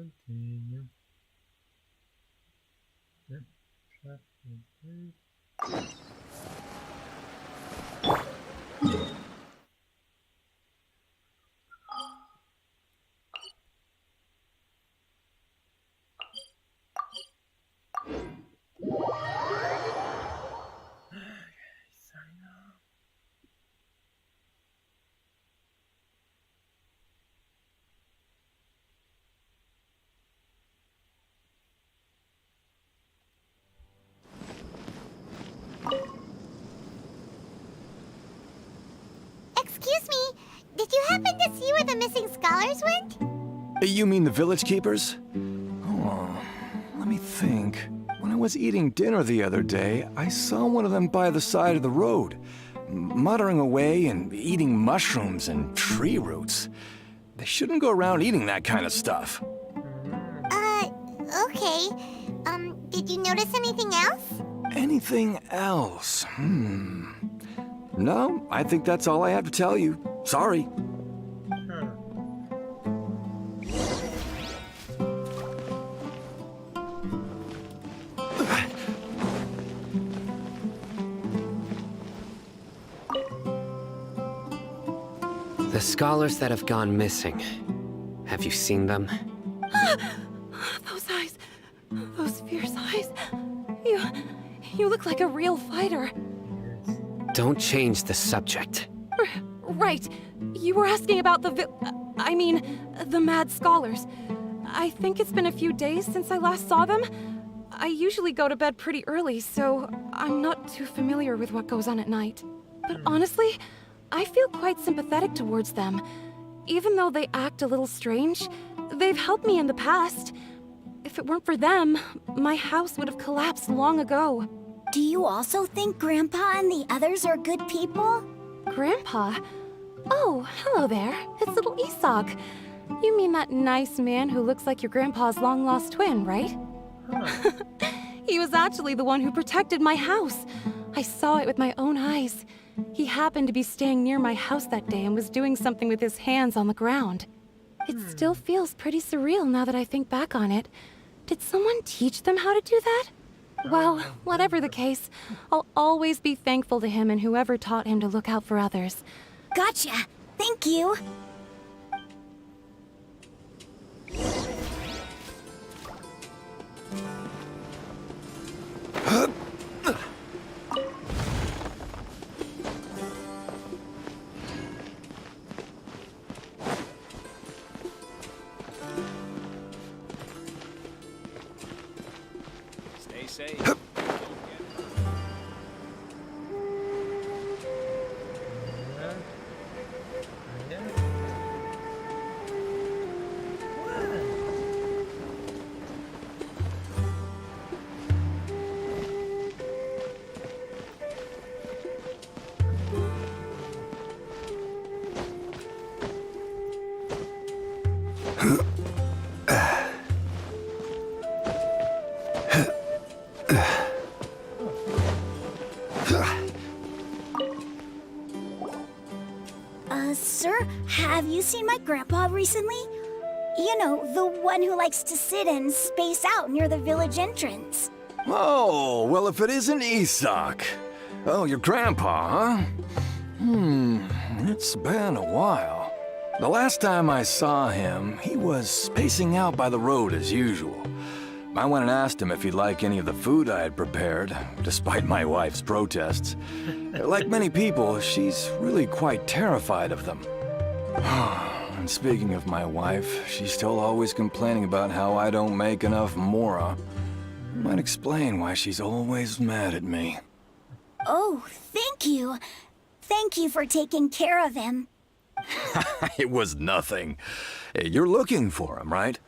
cantinho. Né? Já peguei. Sai não. Excuse me, did you happen to see where the missing scholars went? You mean the village keepers? Oh, let me think. When I was eating dinner the other day, I saw one of them by the side of the road, muttering away and eating mushrooms and tree roots. They shouldn't go around eating that kind of stuff. Okay. Did you notice anything else? Anything else? No, I think that's all I have to tell you. Sorry. The scholars that have gone missing. Have you seen them? Those eyes. Those fierce eyes. You look like a real fighter. Don't change the subject. Right. You were asking about the mad scholars. I think it's been a few days since I last saw them. I usually go to bed pretty early, so I'm not too familiar with what goes on at night. But honestly, I feel quite sympathetic towards them. Even though they act a little strange, they've helped me in the past. If it weren't for them, my house would have collapsed long ago. Do you also think Grandpa and the others are good people? Grandpa? Oh, hello there. It's little Isak. You mean that nice man who looks like your grandpa's long-lost twin, right? He was actually the one who protected my house. I saw it with my own eyes. He happened to be staying near my house that day and was doing something with his hands on the ground. It still feels pretty surreal now that I think back on it. Did someone teach them how to do that? Well, whatever the case, I'll always be thankful to him and whoever taught him to look out for others. Gotcha. Thank you. Stay safe. Sir, have you seen my grandpa recently? You know, the one who likes to sit and space out near the village entrance. Oh, well, if it isn't Isak. Oh, your grandpa, huh? It's been a while. The last time I saw him, he was spacing out by the road as usual. I went and asked him if he'd like any of the food I had prepared, despite my wife's protests. Like many people, she's really quite terrified of them. And speaking of my wife, she's still always complaining about how I don't make enough mora. Might explain why she's always mad at me. Oh, thank you. Thank you for taking care of him. It was nothing. You're looking for him, right?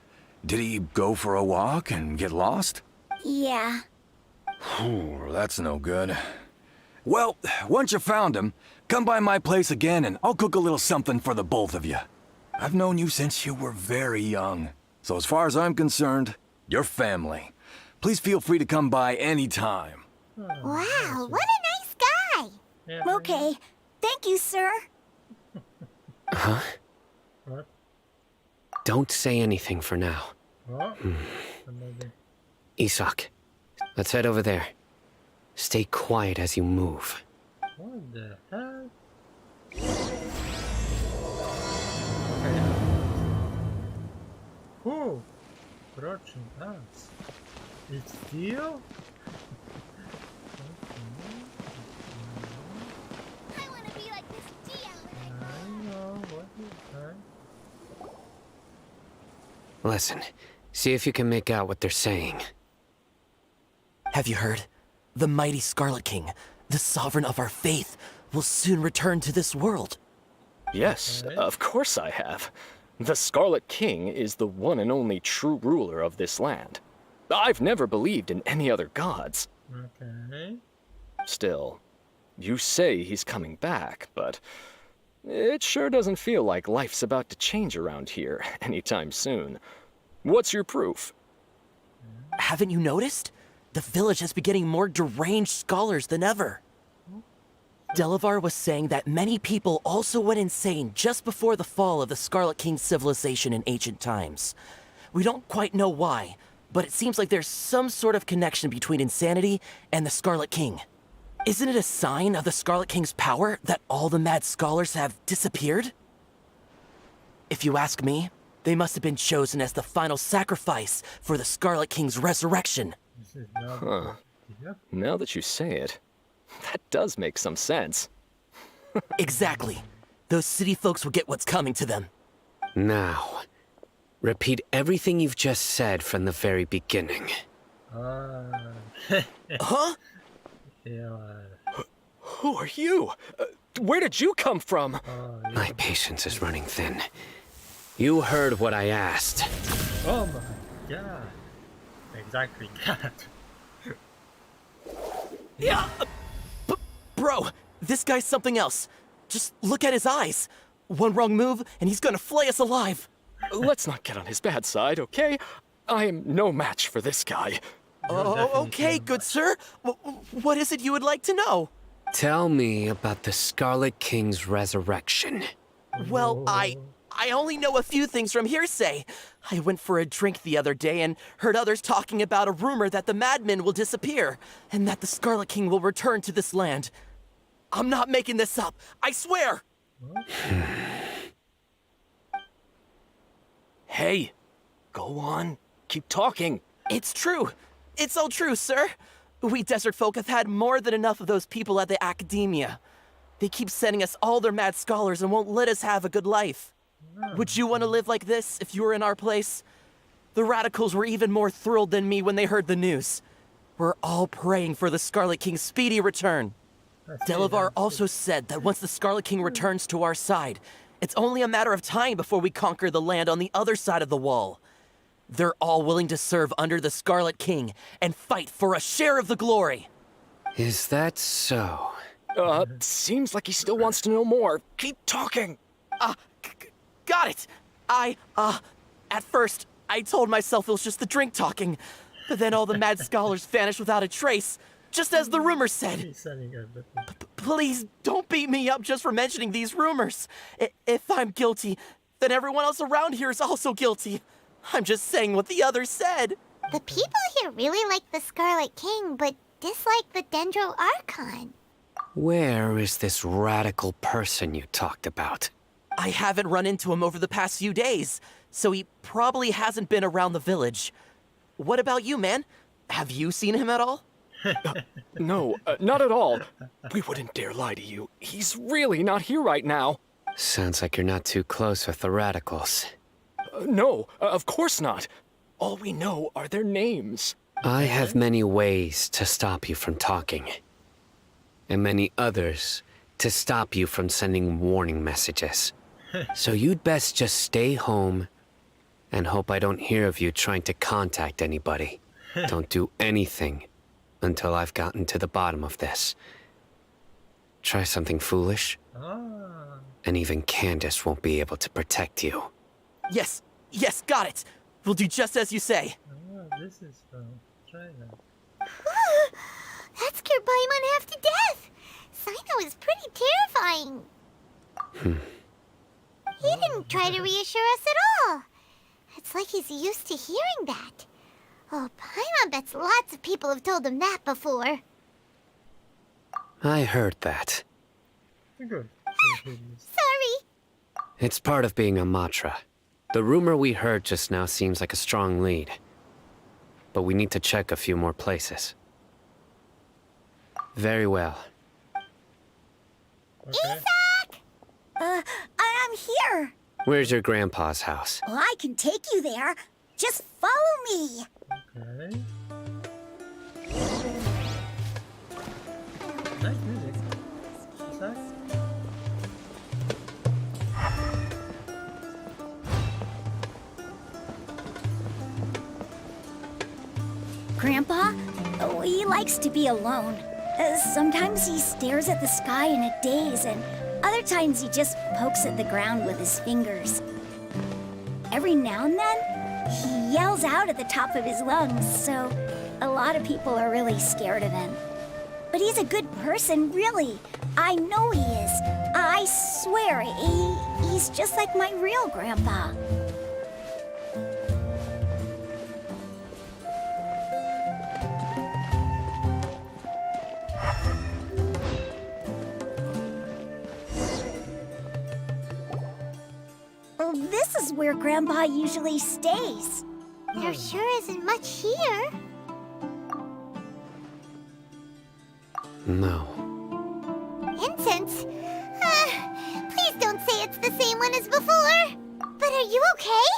Did he go for a walk and get lost? Yeah. That's no good. Well, once you found him, come by my place again and I'll cook a little something for the both of you. I've known you since you were very young. So as far as I'm concerned, you're family. Please feel free to come by anytime. Wow, what a nice guy. Okay, thank you, sir. Huh? What? Don't say anything for now. Oh, somebody. Isak, let's head over there. Stay quiet as you move. What the hell? Who? Approaching us. It's Theo? I want to be like this Dio. I know what is that. Listen, see if you can make out what they're saying. Have you heard? The mighty Scarlet King, the sovereign of our faith, will soon return to this world. Yes, Okay. of course I have. The Scarlet King is the one and only true ruler of this land. I've never believed in any other gods. Okay. Still, you say he's coming back, but it sure doesn't feel like life's about to change around here anytime soon. What's your proof? Haven't you noticed? The village has been getting more deranged scholars than ever. Delavar was saying that many people also went insane just before the fall of the Scarlet King civilization in ancient times. We don't quite know why, but it seems like there's some sort of connection between insanity and the Scarlet King. Isn't it a sign of the Scarlet King's power that all the mad scholars have disappeared? If you ask me, they must have been chosen as the final sacrifice for the Scarlet King's resurrection. This is not Huh. Theo. Now that you say it, that does make some sense. Exactly. Those city folks will get what's coming to them. Now, repeat everything you've just said from the very beginning. Ah. Huh? Yeah. Who are you? Where did you come from? Oh, My patience is running thin. You heard what I asked. oh my god. Exactly that. Yeah. Bro, this guy's something else. Just look at his eyes. One wrong move, and he's gonna flay us alive. Let's not get on his bad side, okay? I am no match for this guy. Oh, okay, good sir. What is it you would like to know? Tell me about the Scarlet King's resurrection. Well, I only know a few things from hearsay. I went for a drink the other day and heard others talking about a rumor that the madmen will disappear and that the Scarlet King will return to this land. I'm not making this up. I swear. Hey, go on. Keep talking. It's true. It's all true, sir. We desert folk have had more than enough of those people at the academia. They keep sending us all their mad scholars and won't let us have a good life. Would you want to live like this if you were in our place? The radicals were even more thrilled than me when they heard the news. We're all praying for the Scarlet King's speedy return. Delavar also said that once the Scarlet King returns to our side, it's only a matter of time before we conquer the land on the other side of the wall. They're all willing to serve under the Scarlet King and fight for a share of the glory. Is that so? Seems like he still wants to know more. Keep talking. Got it. At first, I told myself it was just the drink talking, but then all the mad scholars vanished without a trace, just as the rumors said. He's selling everything. Please don't beat me up just for mentioning these rumors. If I'm guilty, then everyone else around here is also guilty. I'm just saying what the others said. The people here really like the Scarlet King, but dislike the Dendro Archon. Where is this radical person you talked about? I haven't run into him over the past few days, so he probably hasn't been around the village. What about you, man? Have you seen him at all? No, not at all. We wouldn't dare lie to you. He's really not here right now. Sounds like you're not too close with the radicals. No, of course not. All we know are their names. I have many ways to stop you from talking. And many others to stop you from sending warning messages. So you'd best just stay home and hope I don't hear of you trying to contact anybody. Don't do anything until I've gotten to the bottom of this. Try something foolish, Ah. and even Candace won't be able to protect you. Yes, got it. We'll do just as you say. Ah, this is from China. That scared Paimon half to death. Sino is pretty terrifying. He didn't try to reassure us at all. It's It's like he's used to hearing that. Oh, Paimon bets lots of people have told him that before. I heard that. Good. Sorry. It's part of being a Matra. The rumor we heard just now seems like a strong lead. But we need to check a few more places. Very well. Okay. I'm here. Where's your grandpa's house? Well, I can take you there. Just follow me. Okay. Nice music. What's that? Grandpa, oh, he likes to be alone. Sometimes he stares at the sky in a daze, and other times he just pokes at the ground with his fingers. Every now and then, he yells out at the top of his lungs, so a lot of people are really scared of him. But he's a good person, really. I know he is. I swear, he's just like my real grandpa. Oh, this is where Grandpa usually stays. There sure isn't much here. No. Incense? Please don't say it's the same one as before. But are you okay?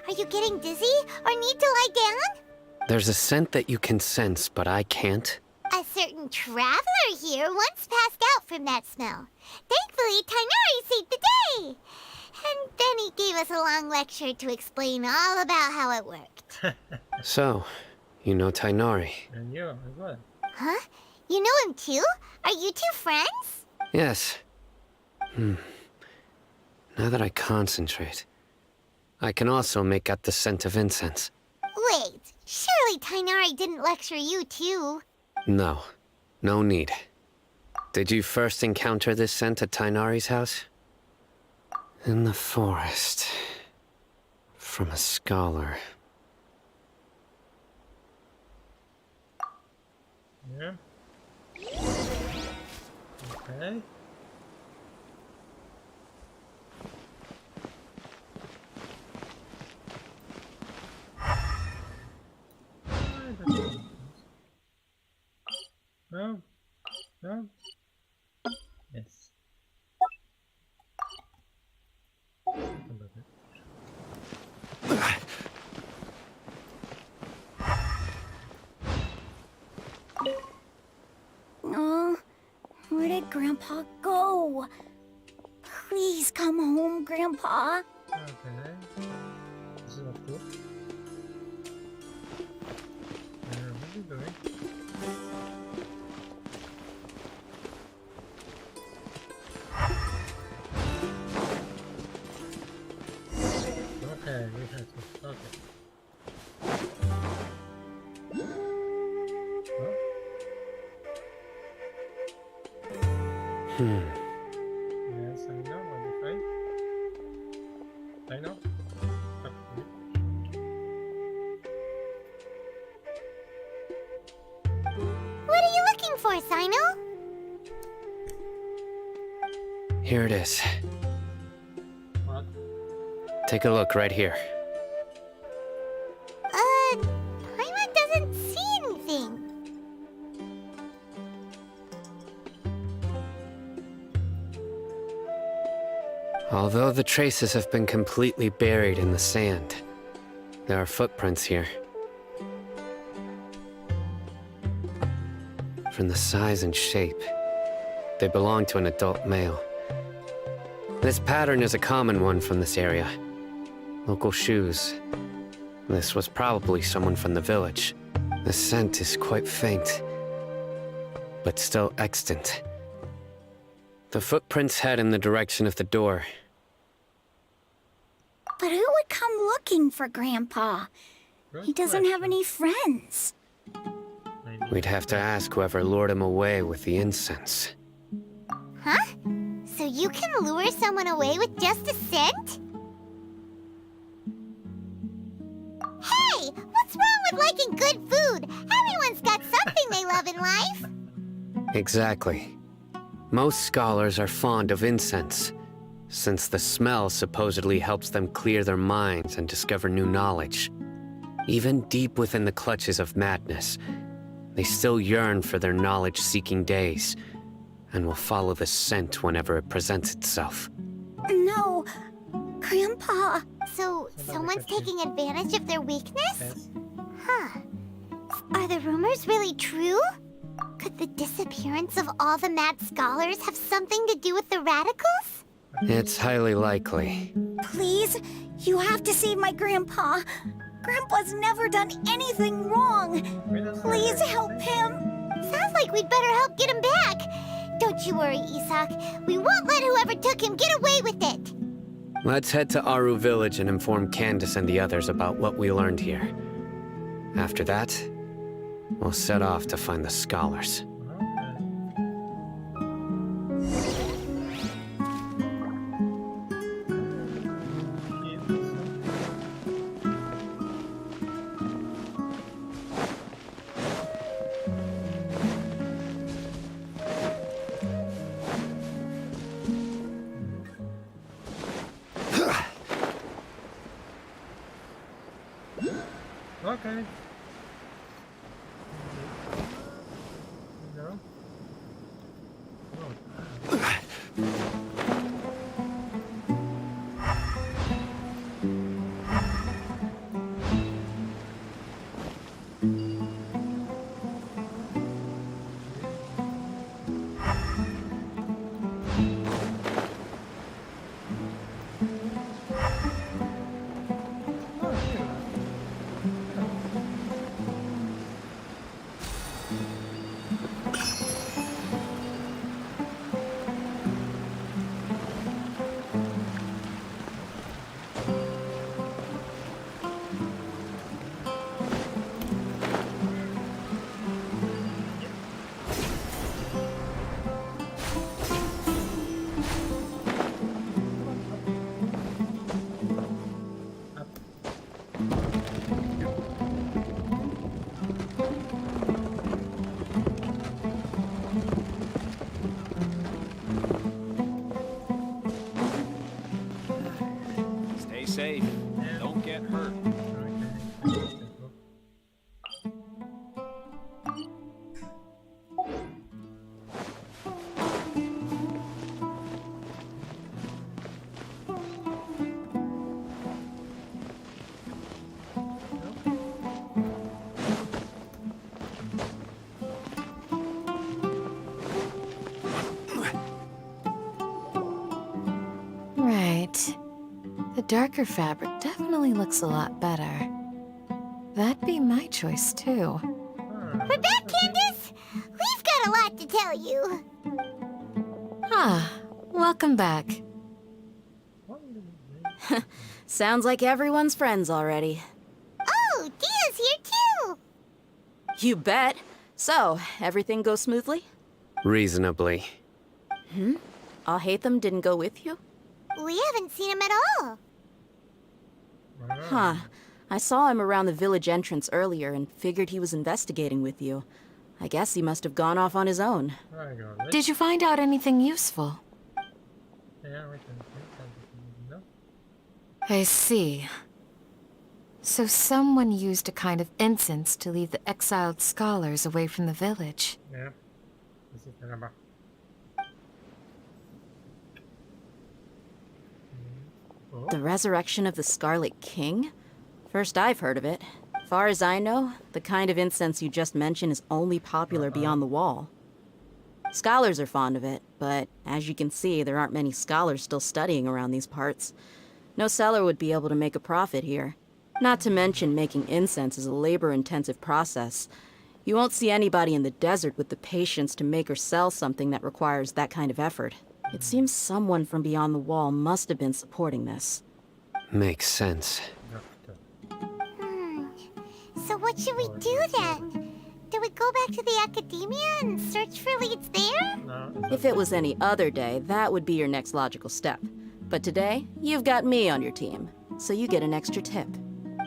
Are you getting dizzy or need to lie down? There's a scent that you can sense, but I can't. A certain traveler here once passed out from that smell. Thankfully, Tainari saved the day. And then he gave us a long lecture to explain all about how it worked. So, you know Tainari? And you as well. Huh? You know him too? Are you two friends? Yes. Now that I concentrate, I can also make out the scent of incense. Wait, surely Tainari didn't lecture you too. No. No need. Did you first encounter this scent at Tainari's house? In the forest. From a scholar. Yeah. Okay. No. No. Yes. Oh, where did Grandpa go? Please come home, Grandpa. Okay. This is not cool. What are you doing? Okay, we have to. Okay. Yes, I know. I'll be fine. I know. What are you looking for, Sino? Here it is. What? Take a look right here. Paimon doesn't see anything. Although the traces have been completely buried in the sand, there are footprints here. From the size and shape, they belong to an adult male. This pattern is a common one from this area. Local shoes. This was probably someone from the village. The scent is quite faint, but still extant. The footprints head in the direction of the door. But who would come looking for Grandpa? He doesn't have any friends. Maybe. We'd have to ask whoever lured him away with the incense. Huh? So you can lure someone away with just a scent? with liking good food. Everyone's got something they love in life. Exactly. Most scholars are fond of incense, since the smell supposedly helps them clear their minds and discover new knowledge. Even deep within the clutches of madness, they still yearn for their knowledge-seeking days, and will follow the scent whenever it presents itself. No, Grandpa. So, someone's taking advantage of their weakness? Yes. Huh. Are the rumors really true? Could the disappearance of all the mad scholars have something to do with the radicals? It's highly likely. Please, you have to save my Grandpa. Grandpa's never done anything wrong. Please help him. Sounds like we'd better help get him back. Don't you worry, Isak. We won't let whoever took him get away with it. Let's head to Aru Village and inform Candace and the others about what we learned here. After that, we'll set off to find the scholars. Okay. No. Stay safe. Don't get hurt. Right. The darker fabric definitely looks a lot better. That'd be my choice, too. We're back, Candace! We've got a lot to tell you. Ah, welcome back. Sounds like everyone's friends already. Oh, Dia's here too! You bet. So, everything goes smoothly? Reasonably. I'll hate them didn't go with you? We haven't seen him at all. Huh. I saw him around the village entrance earlier and figured he was investigating with you. I guess he must have gone off on his own. Did you find out anything useful? Yeah, we can. No. I see. So someone used a kind of incense to lead the exiled scholars away from the village. Yeah. This is Panama. The resurrection of the Scarlet King? First I've heard of it. Far as I know, the kind of incense you just mentioned is only popular beyond the wall. Scholars are fond of it, but as you can see, there aren't many scholars still studying around these parts. No seller would be able to make a profit here. Not to mention making incense is a labor-intensive process. You won't see anybody in the desert with the patience to make or sell something that requires that kind of effort. It seems someone from beyond the wall must have been supporting this. Makes sense. So what should we do then? Do we go back to the academia and search for leads there? No. If it was any other day, that would be your next logical step. But today, you've got me on your team, so you get an extra tip.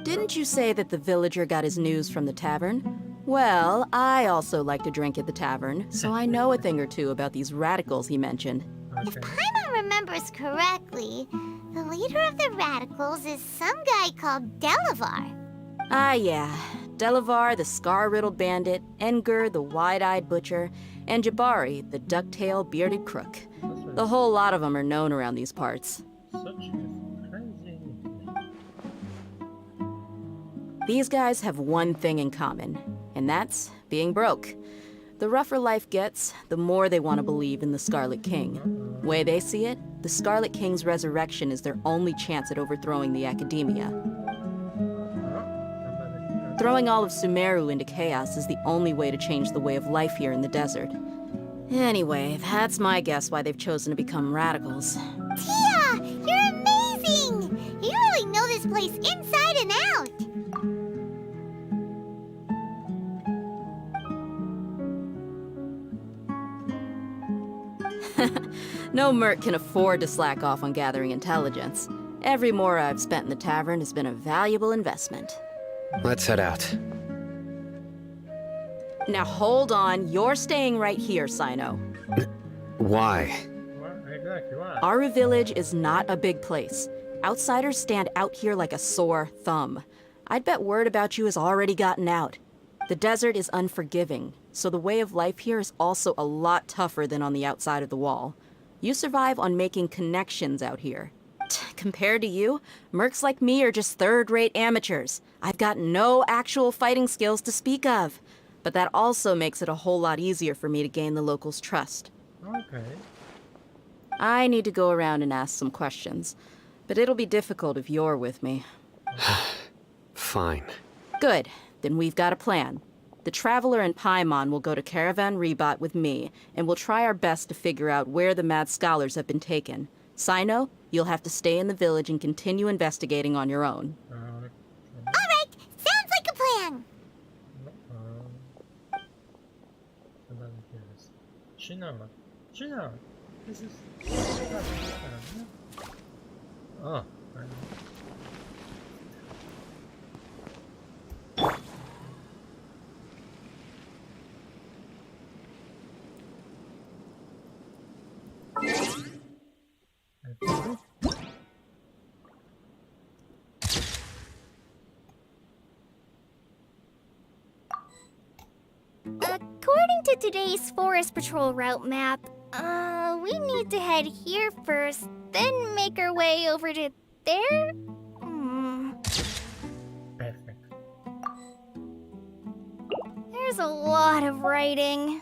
Didn't you say that the villager got his news from the tavern? Well, I also like to drink at the tavern, so I know a thing or two about these radicals he mentioned. If Paimon remembers correctly, the leader of the radicals is some guy called Delavar. Ah, yeah. Delavar, the scar-riddled bandit, Enger, the wide-eyed butcher, and Jabari, the duck-tailed bearded crook. The whole lot of them are known around these parts. Such a crazy. These guys have one thing in common, and that's being broke. The rougher life gets, the more they want to believe in the Scarlet King. Way they see it, the Scarlet King's resurrection is their only chance at overthrowing the Academia. Throwing all of Sumeru into chaos is the only way to change the way of life here in the desert. Anyway, that's my guess why they've chosen to become radicals. Tia, you're amazing! You really know this place inside and out. No merc can afford to slack off on gathering intelligence. Every more I've spent in the tavern has been a valuable investment. Let's head out. Now hold on, you're staying right here, Sino. Why? What exactly? Why? Aru Village is not a big place. Outsiders stand out here like a sore thumb. I'd bet word about you has already gotten out. The desert is unforgiving, so the way of life here is also a lot tougher than on the outside of the wall. You survive on making connections out here. Compared to you, mercs like me are just third-rate amateurs. I've got no actual fighting skills to speak of. But that also makes it a whole lot easier for me to gain the locals' trust. Okay. I need to go around and ask some questions, but it'll be difficult if you're with me. Fine. Good, then we've got a plan. The Traveler and Paimon will go to Caravan Rebot with me, and we'll try our best to figure out where the mad scholars have been taken. Sino, you'll have to stay in the village and continue investigating on your own. Alright, sounds like a plan. China. This is. Oh. According to today's Forest Patrol route map, we need to head here first, then make our way over to there? Perfect. There's a lot of writing.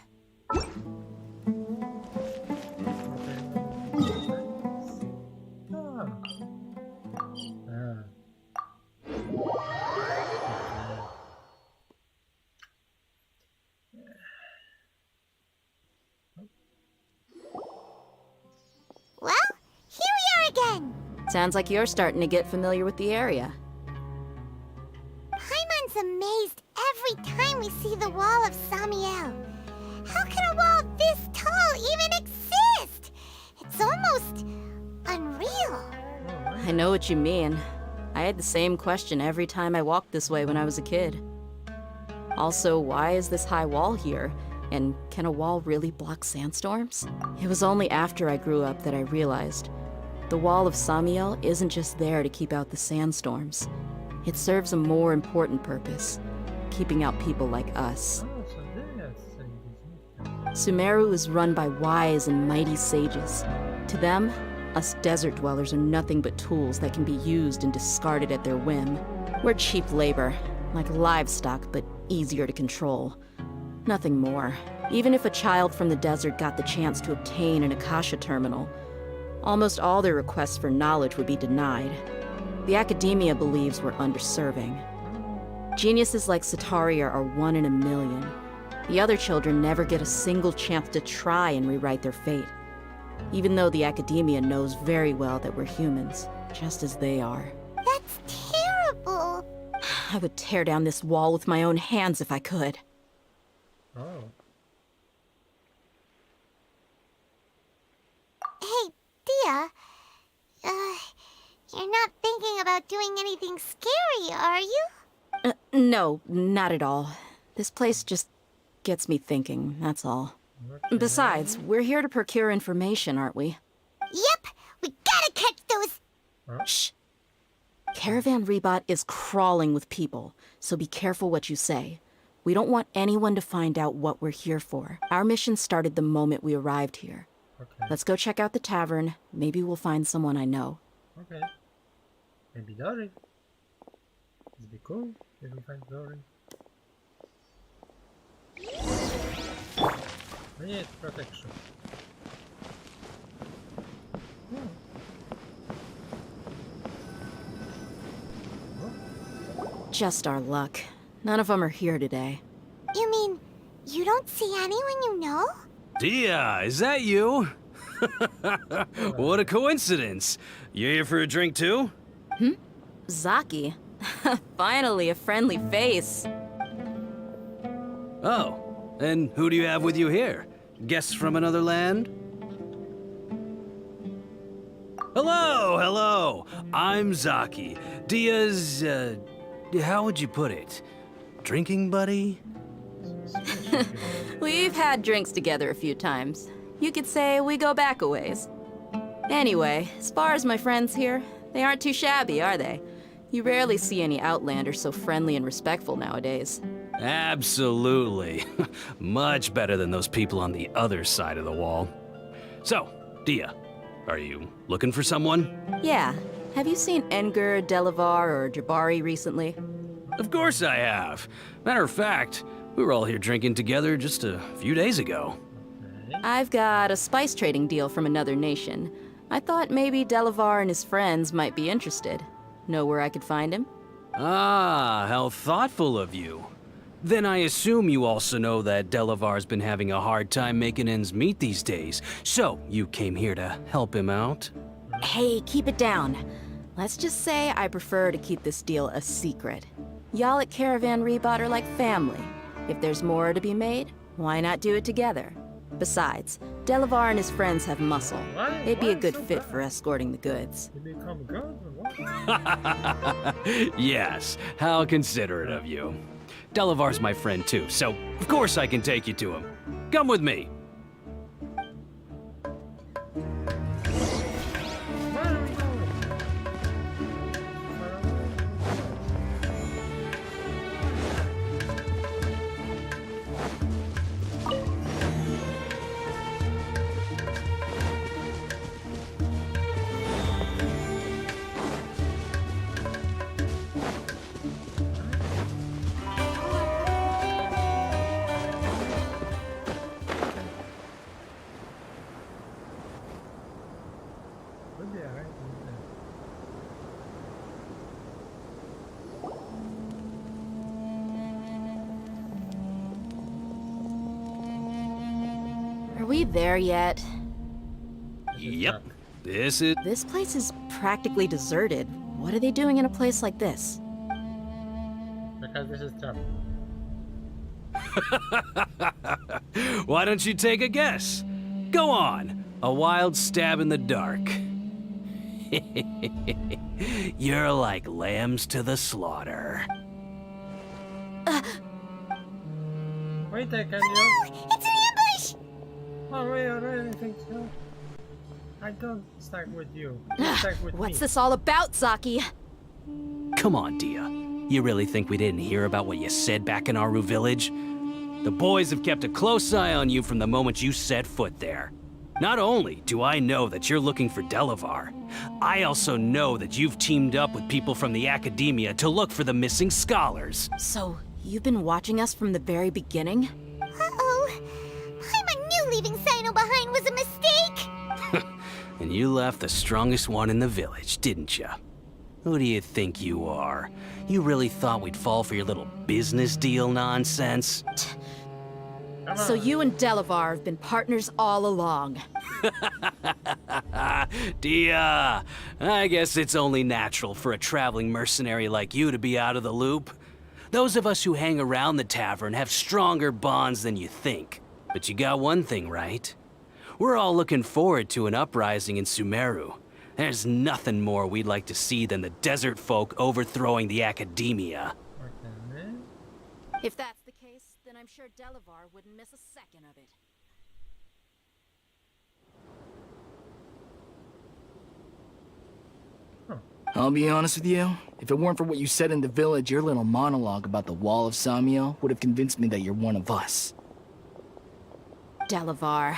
Well, here we are again. Sounds like you're starting to get familiar with the area. Paimon's amazed every time we see the wall of Samiel. How can a wall this tall even exist? It's almost unreal. I know what you mean. I had the same question every time I walked this way when I was a kid. Also, why is this high wall here? And can a wall really block sandstorms? It was only after I grew up that I realized the wall of Samiel isn't just there to keep out the sandstorms. It serves a more important purpose, keeping out people like us. Sumeru is run by wise and mighty sages. To them, us desert dwellers are nothing but tools that can be used and discarded at their whim. We're cheap labor, like livestock, but easier to control. Nothing more. Even if a child from the desert got the chance to obtain an Akasha terminal, almost all their requests for knowledge would be denied. The Academia believes we're underserving. Geniuses like Sataria are one in a million. The other children never get a single chance to try and rewrite their fate. Even though the Academia knows very well that we're humans, just as they are. That's terrible. I would tear down this wall with my own hands if I could. Oh. Hey, Dia. You're not thinking about about doing anything scary, are you? No, not at all. This place just gets me thinking, that's all. Okay. Besides, we're here to procure information, aren't we? Yep, we gotta catch those. Shh. Caravan Rebot is crawling with people, so be careful what you say. We don't want anyone to find out what we're here for. Our mission started the moment we arrived here. Okay. Let's go check out the tavern. Maybe we'll find someone I know. Okay. Maybe Dory. It'd be cool if we find Dory. We need protection. Just our luck. None of them are here today. You mean, you don't see anyone you know? Dia, is that you? What a coincidence. You here for a drink too? Zaki. Finally, a friendly face. Oh, and who do you have with you here? Guests from another land? Hello, hello. I'm Zaki. Dia's, how would you put it? Drinking buddy? We've had drinks together a few times. You could say we go back a ways. Anyway, as far as my friends here, they aren't too shabby, are they? You rarely see any Outlanders so friendly and respectful nowadays. Absolutely. Much better than those people on the other side of the wall. So, Dia, are you looking for someone? Yeah. Have you seen Enger, Delavar, or Jabari recently? Of course I have. Matter of fact, we were all here drinking together just a few days ago. I've got a spice trading deal from another nation. I thought maybe Delavar and his friends might be interested. Know where I could find him? Ah, how thoughtful of you. Then I assume you also know that Delavar's been having a hard time making ends meet these days. So, you came here to help him out? Hey, keep it down. Let's just say I prefer to keep this deal a secret. Y'all at Caravan Rebot are like family. If there's more to be made, why not do it together? Besides, Delavar and his friends have muscle. They'd be a good fit for escorting the goods. You become good or what? Yes, how considerate of you. Delavar's my friend too, so of course I can take you to him. Come with me. Where are we going? We'll be alright. Are we there yet? Yep, this is... This place is practically deserted. What are they doing in a place like this? Because this is tough. Why don't you take a guess? Go on, a wild stab in the dark. You're like lambs to the slaughter. Wait, can you? It's an ambush! Oh, wait, already think so. I don't stack with you. You stack with What's me. this all about, Zaki? Come on, Dia. You really think we didn't hear about what you said back in Aru village? The boys have kept a close eye on you from the moment you set foot there. Not only do I know that you're looking for Delavar, I also know that you've teamed up with people from the Academia to look for the missing scholars. So, you've been watching us from the very beginning? Uh-oh. Paimon knew leaving Sino behind was a mistake! And you left the strongest one in the village, didn't you? Who do you think you are? You really thought we'd fall for your little business deal nonsense? So you and Delavar have been partners all along. Dia, I guess it's only natural for a traveling mercenary like you to be out of the loop. Those of us who hang around the tavern have stronger bonds than you think. But you got one thing right. We're all looking forward to an uprising in Sumeru. There's nothing more we'd like to see than the desert folk overthrowing the academia. Okay. If that's the case, then I'm sure Delavar wouldn't miss a second of it. I'll be honest with you, if it weren't for what you said in the village, your little monologue about the Wall of Samiel would have convinced me that you're one of us. Delavar.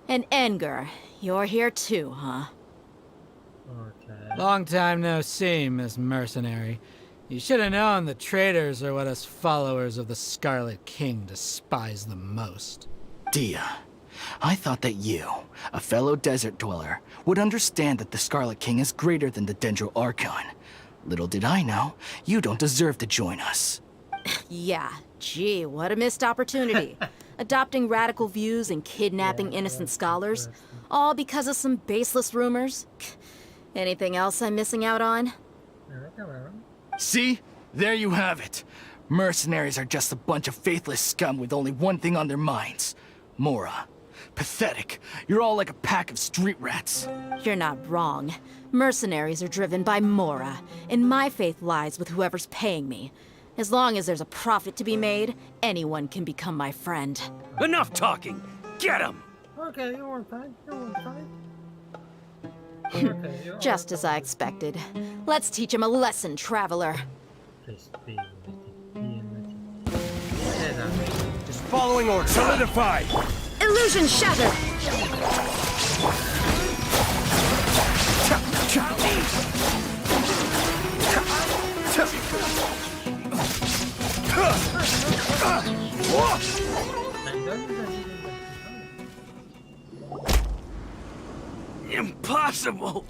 And Enger, you're here too, huh? Okay. Long time no see, Miss Mercenary. You should have known the traitors are what us followers of the Scarlet King despise the most. Dia, I thought that you, a fellow desert dweller, would understand that the Scarlet King is greater than the Dendro Archon. Little did I know, you don't deserve to join us. Yeah, gee, what a missed opportunity. Adopting radical views and kidnapping innocent scholars, all because of some baseless rumors. Anything else I'm missing out on? See? There you have it. Mercenaries are just a bunch of faithless scum with only one thing on their minds. Mora. Pathetic. You're all like a pack of street rats. You're not wrong. Mercenaries are driven by Mora, and my faith lies with whoever's paying me. As long as there's a profit to be made, anyone can become my friend. Enough talking! Get him! Okay, you want time? You want time? Okay, you Just as I expected. Let's teach him a lesson, traveler. Just be with Just following orders. Solidify! Illusion shattered! Impossible!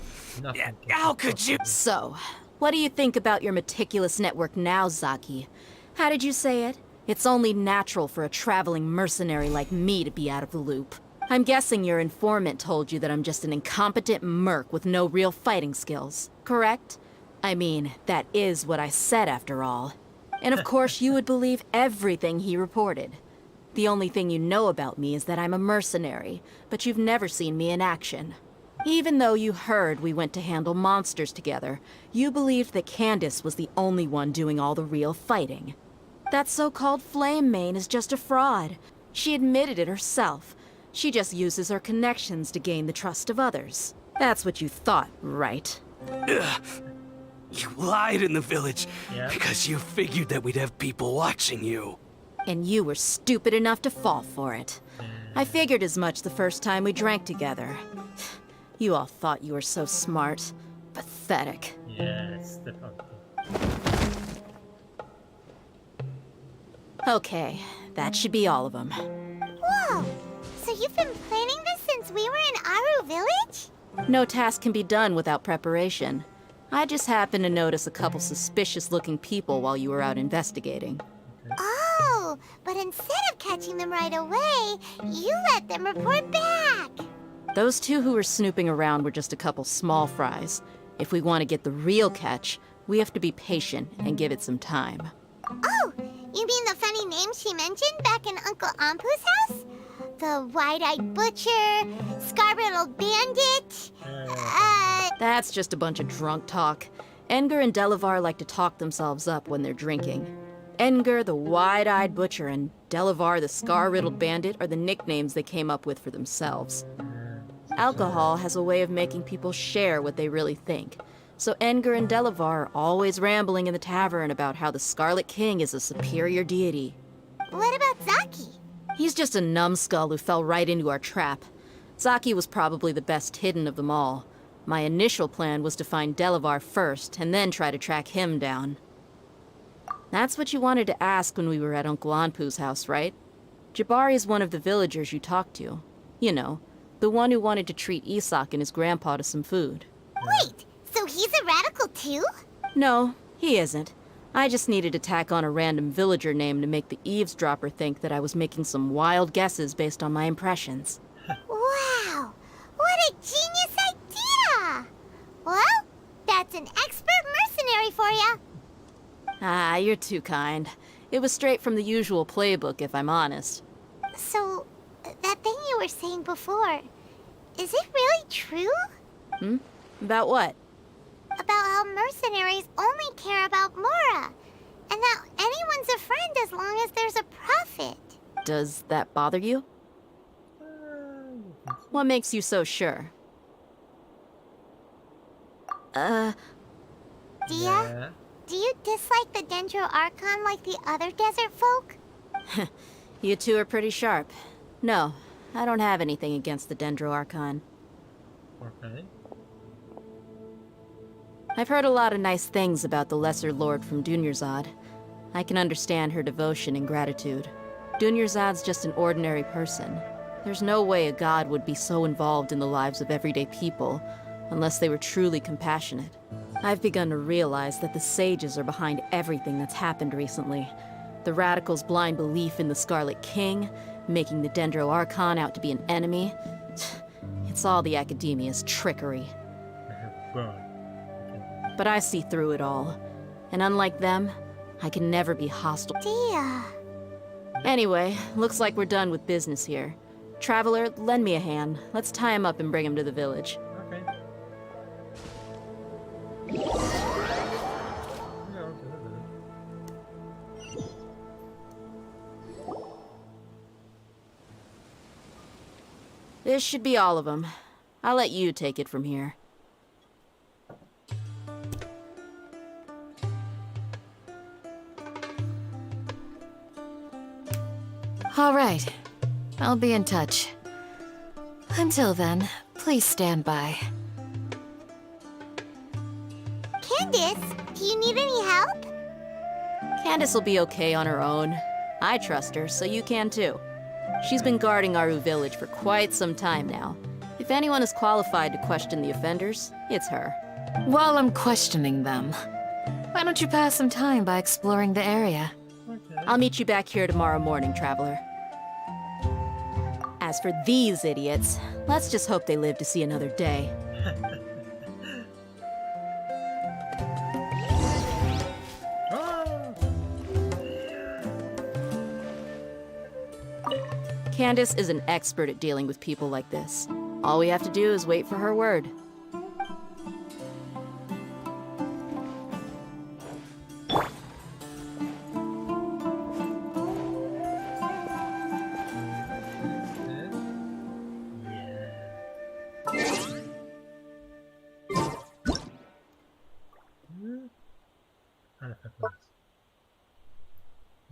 How could you? So, what do you think about your meticulous network now, Zaki? How did you say it? It's only natural for a traveling mercenary like me to be out of the loop. I'm guessing your informant told you that I'm just an incompetent merc with no real fighting skills, correct? I mean, that is what I said after all. And of course you would believe everything he reported. The only thing you know about me is that I'm a mercenary, but you've never seen me in action. Even though you heard we went to handle monsters together, you believed that Candace was the only one doing all the real fighting. That so-called Flame Mane is just a fraud. She admitted it herself. She just uses her connections to gain the trust of others. That's what you thought, right? Ugh. You lied in the village Yeah. because you figured that we'd have people watching you. And you were stupid enough to fall for it. I figured as much the first time we drank together. You all thought you were so smart. Pathetic. Yes, definitely. Okay, that should be all of them. Whoa! So you've been planning this since we were in Aru Village? No task can be done without preparation. I just happened to notice a couple suspicious-looking people while you were out investigating. Oh, but instead of catching them right away, you let them report back. Those two who were snooping around were just a couple small fries. If we want to get the real catch, we have to be patient and give it some time. Oh, you mean the funny name she mentioned back in Uncle Ampu's house? The wide-eyed butcher, scar-riddled bandit, That's just a bunch of drunk talk. Enger and Delavar like to talk themselves up when they're drinking. Enger, the wide-eyed butcher, and Delavar, the scar-riddled bandit, are the nicknames they came up with for themselves. Alcohol has a way of making people share what they really think. So Enger and Delavar are always rambling in the tavern about how the Scarlet King is a superior deity. What about Zaki? He's just a numbskull who fell right into our trap. Zaki was probably the best hidden of them all. My initial plan was to find Delavar first, and then try to track him down. That's what you wanted to ask when we were at Uncle Anpu's house, right? Jabari is one of the villagers you talked to. You know, the one who wanted to treat Isak and his grandpa to some food. Wait, so he's a radical too? No, he isn't. I just needed to tack on a random villager name to make the eavesdropper think that I was making some wild guesses based on my impressions. Wow, what a genius idea! Well, that's an expert mercenary for you. Ah, you're too kind. It was straight from the usual playbook, if I'm honest. So, that thing you were saying before, is it really true? About what? About how mercenaries only care about Mora, and that anyone's a friend as long as there's a profit. Does that bother you? What makes you so sure? Dia, Yeah. do you dislike the Dendro Archon like the other desert folk? You two are pretty sharp. No, I don't have anything against the Dendro Archon. Okay. I've heard a lot of nice things about the Lesser Lord from Dunyarzad. I can understand her devotion and gratitude. Dunyarzad's just an ordinary person. There's no way a god would be so involved in the lives of everyday people, unless they were truly compassionate. I've begun to realize that the sages are behind everything that's happened recently. The radicals' blind belief in the Scarlet King, making the Dendro Archon out to be an enemy. It's all the Academia's trickery. God. But I see through it all. And unlike them, I can never be hostile. Dia. Anyway, looks like we're done with business here. Traveler, lend me a hand. Let's tie him up and bring him to the village. Okay. Ja, okay. This should be all of them. I'll let you take it from here. All right. I'll be in touch. Until then, please stand by. Candace, do you need any help? Candace will be okay on her own. I trust her, so you can too. She's been guarding Aru village for quite some time now. If anyone is qualified to question the offenders, it's her. While I'm questioning them, why don't you pass some time by exploring the area? I'll meet you back here tomorrow morning, Traveler. As for these idiots, let's just hope they live to see another day. Candace is an expert at dealing with people like this. All we have to do is wait for her word.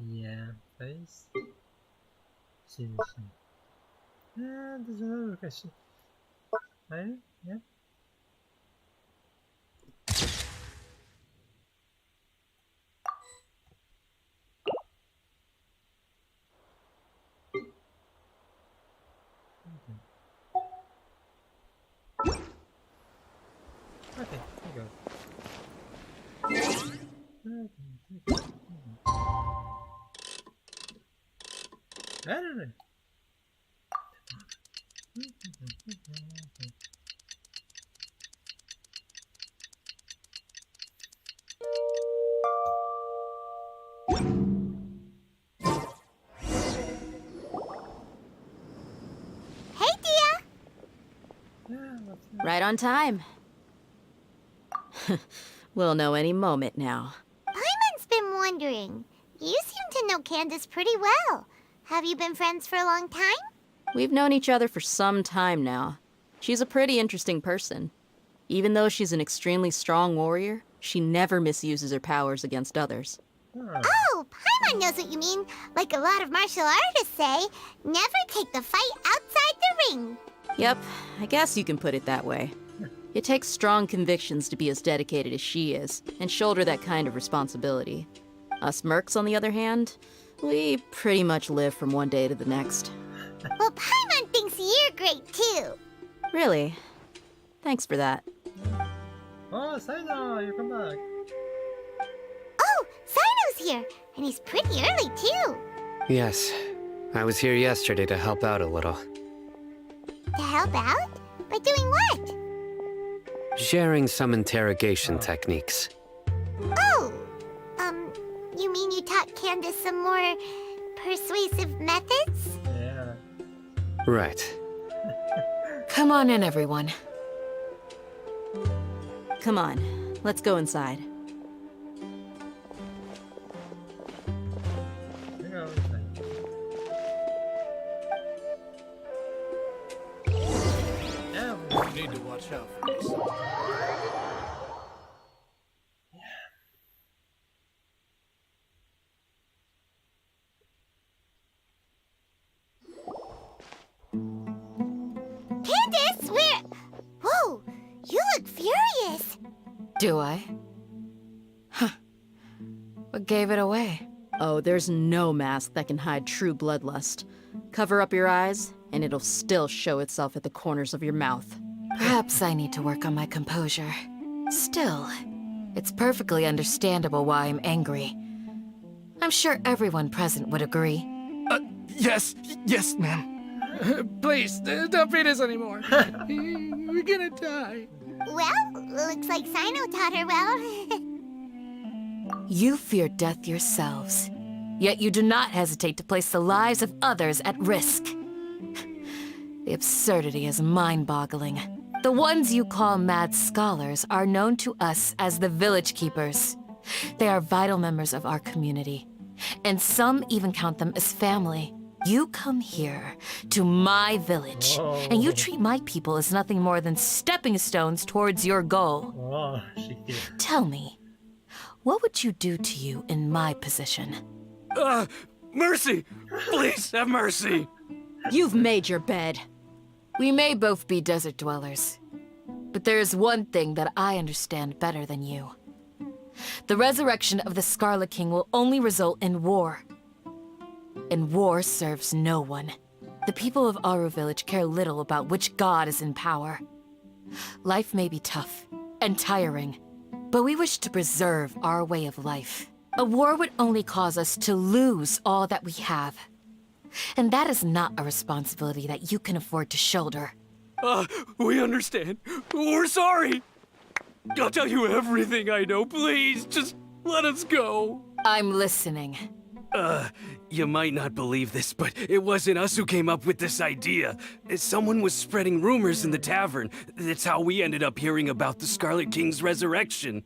Yeah, face. Sim. Ah, there's another question. Right? Yeah. Okay, here goes. I don't know. Hey, Dia! Right on time. We'll know any moment now. Paimon's been wondering. You seem to know Candace pretty well. Have you been friends for a long time? We've known each other for some time now. She's a pretty interesting person. Even though she's an extremely strong warrior, she never misuses her powers against others. Oh, Paimon knows what you mean. Like a lot of martial artists say, never take the fight outside the ring. Yep, I guess you can put it that way. It takes strong convictions to be as dedicated as she is, and shoulder that kind of responsibility. Us mercs, on the other hand, we pretty much live from one day to the next. Well, Paimon thinks you're great too. Really? Thanks for that. Oh, Saino, you come back. Oh, Sino's here, and he's pretty early too. Yes, I was here yesterday to help out a little. To help out? By doing what? Sharing some interrogation techniques. Oh, you mean you taught Candace some more persuasive methods? Yeah. Right. Come on in, everyone. Come on, let's go inside. Hang on a second. Yeah, You need to watch out for this. Candace, we're... Whoa, you look furious. Do I? Huh. What gave it away? Oh, there's no mask that can hide true bloodlust. Cover up your eyes, and it'll still show itself at the corners of your mouth. Perhaps I need to work on my composure. Still, it's perfectly understandable why I'm angry. I'm sure everyone present would agree. Yes, ma'am. Please, don't beat us anymore. We're gonna die. Well, looks like Sino taught her well. You fear death yourselves, yet you do not hesitate to place the lives of others at risk. The absurdity is mind-boggling. The ones you call mad scholars are known to us as the Village Keepers. They are vital members of our community, and some even count them as family. You come here, to my village, and you treat my people as nothing more than stepping stones towards your goal. Oh, she did. Tell me, what would you do to you in my position? Mercy! Please, have mercy! You've made your bed. We may both be desert dwellers, but there is one thing that I understand better than you. The resurrection of the Scarlet King will only result in war. And war serves no one. The people of Aru Village care little about which god is in power. Life may be tough and tiring, but we wish to preserve our way of life. A war would only cause us to lose all that we have. And that is not a responsibility that you can afford to shoulder. We understand. We're sorry. I'll tell you everything I know. Please, just let us go. I'm listening. You might not believe this, but it wasn't us who came up with this idea. Someone was spreading rumors in the tavern. That's how we ended up hearing about the Scarlet King's resurrection.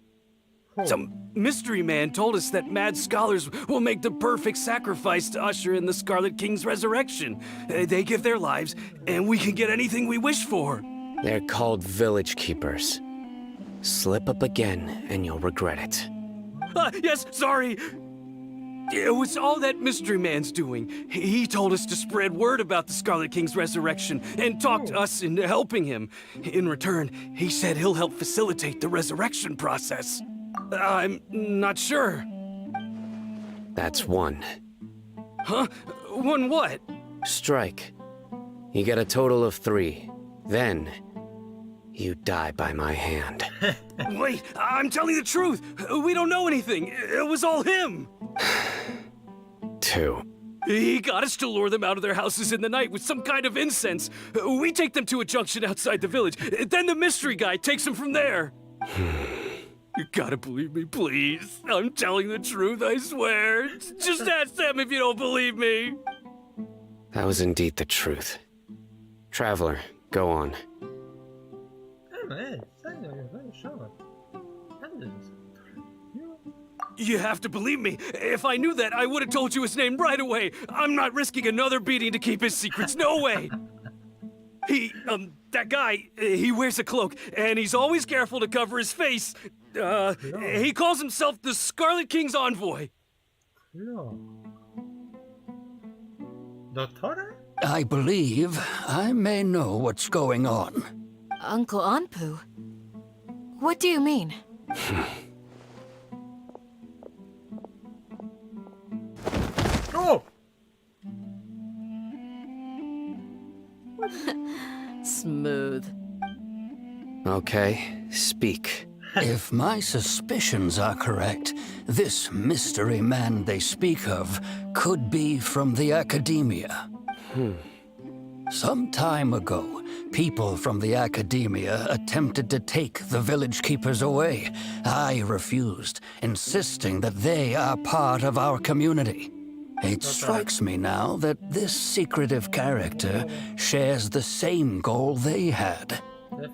Some mystery man told us that mad scholars will make the perfect sacrifice to usher in the Scarlet King's resurrection. They give their lives, and we can get anything we wish for. They're called Village Keepers. Slip up again, and you'll regret it. Yes, sorry. It was all that mystery man's doing. He told us to spread word about the Scarlet King's resurrection and talked us into helping him. In return, he said he'll help facilitate the resurrection process. I'm not sure. That's one. Huh? One what? Strike. You get a total of 3. Then, you die by my hand. Wait, I'm telling the truth. We don't know anything. It was all him. 2. He got us to lure them out of their houses in the night with some kind of incense. We take them to a junction outside the village. Then the mystery guy takes them from there. You gotta believe me, please. I'm telling the truth, I swear. Just ask them if you don't believe me. That was indeed the truth. Traveler, go on. Oh, man, Sino, you're very sharp. Candace. You have to believe me. If I knew that, I would have told you his name right away. I'm not risking another beating to keep his secrets. No way. That guy, he wears a cloak, and he's always careful to cover his face. He calls himself the Scarlet King's envoy. No. Doctor? I believe I may know what's going on. Uncle Anpu? What do you mean? Oh! Smooth. Okay, speak. If my suspicions are correct, this mystery man they speak of could be from the Academia. Some time ago, people from the Academia attempted to take the village keepers away. I refused, insisting that they are part of our community. It strikes me now that this secretive character shares the same goal they had.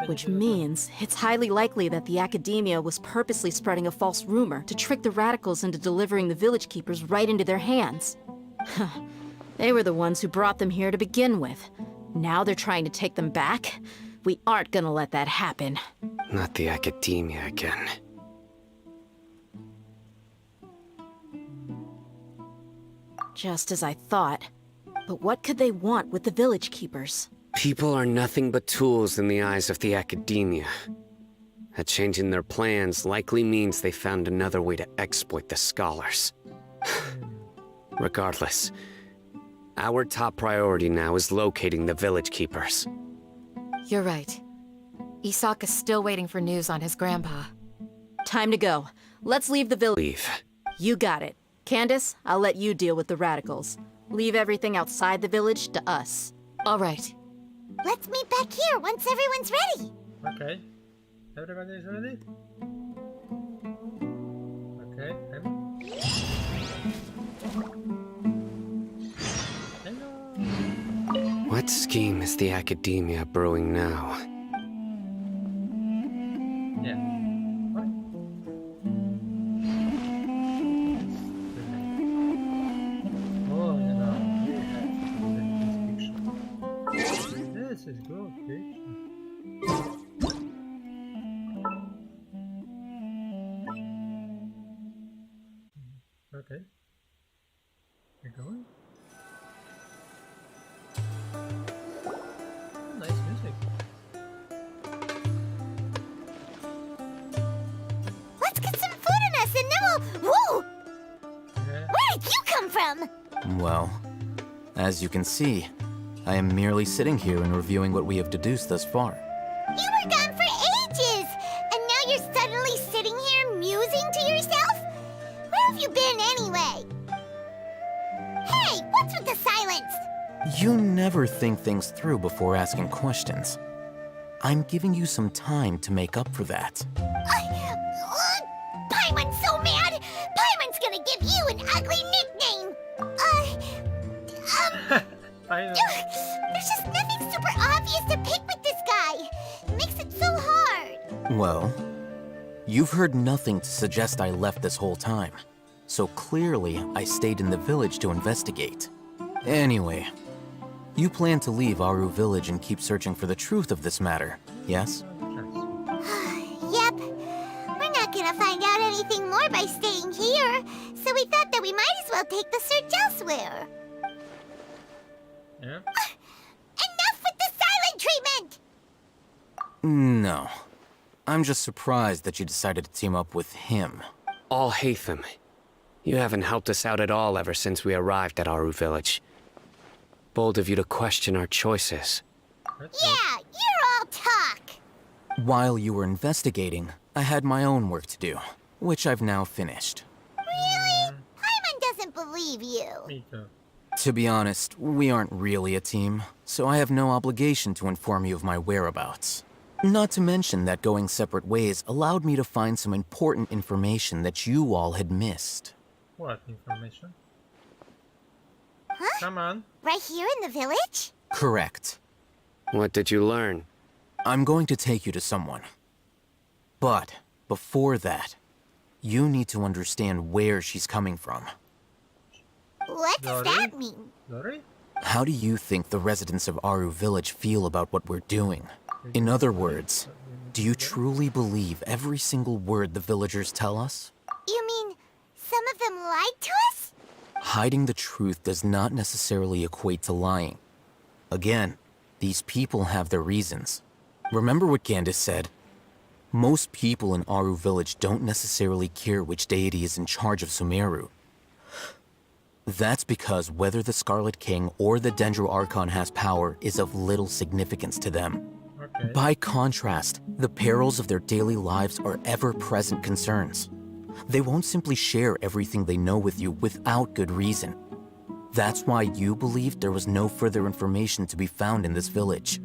Which means it's highly likely that the Academia was purposely spreading a false rumor to trick the radicals into delivering the village keepers right into their hands. They were the ones who brought them here to begin with. Now they're trying to take them back? We aren't gonna let that happen. Not the Academia again. Just as I thought. But what could they want with the village keepers? People are nothing but tools in the eyes of the Academia. A change in their plans likely means they found another way to exploit the scholars. Regardless, our top priority now is locating the village keepers. You're right. Isak is still waiting for news on his grandpa. Time to go. Let's leave the village. Leave. You got it. Candace, I'll let you deal with the radicals. Leave everything outside the village to us. All right. Let's meet back here once everyone's ready. Okay. Everybody is ready? Okay. Hello. What scheme is the Academia brewing now? Yeah. What? Oh, you know, we have this picture. This is good picture. Okay. We're going. Oh, nice music. Let's get some food in us and then we'll... Whoa! Yeah. Where did you come from? Well, as you can see, I am merely sitting here and reviewing what we have deduced thus far. You were gone for ages! And now you're suddenly sitting here musing to yourself? Where have you been anyway? Hey, what's with the silence? You never think things through before asking questions. I'm giving you some time to make up for that. Paimon's so mad! Paimon's gonna give you an ugly nickname! I know. There's just nothing super obvious to pick with this guy. It makes it so hard. Well, you've heard nothing to suggest I left this whole time. So clearly, I stayed in the village to investigate. Anyway, you plan to leave Aru village and keep searching for the truth of this matter, yes? Yep. We're not gonna find out anything more by staying here, so we thought that we might as well take the search elsewhere. Yeah. Enough with the silent treatment! No. I'm just surprised that you decided to team up with him. Al-Haytham, you haven't helped us out at all ever since we arrived at Aru village. Bold of you to question our choices. Yeah, you're all talk! While you were investigating, I had my own work to do, which I've now finished. Really? Paimon doesn't believe you. Me too. To be honest, we aren't really a team, so I have no obligation to inform you of my whereabouts. Not to mention that going separate ways allowed me to find some important information that you all had missed. What information? Huh? Come on. Right here in the village? Correct. What did you learn? I'm going to take you to someone. But before that, you need to understand where she's coming from. What does that mean? Lori? How do you think the residents of Aru village feel about what we're doing? In other words, do you truly believe every single word the villagers tell us? You mean some of them lied to us? Hiding the truth does not necessarily equate to lying. Again, these people have their reasons. Remember what Candace said? Most people in Aru village don't necessarily care which deity is in charge of Sumeru. That's because whether the Scarlet King or the Dendro Archon has power is of little significance to them. Okay. By contrast, the perils of their daily lives are ever-present concerns. They won't simply share everything they know with you without good reason. That's why you believed there was no further information to be found in this village.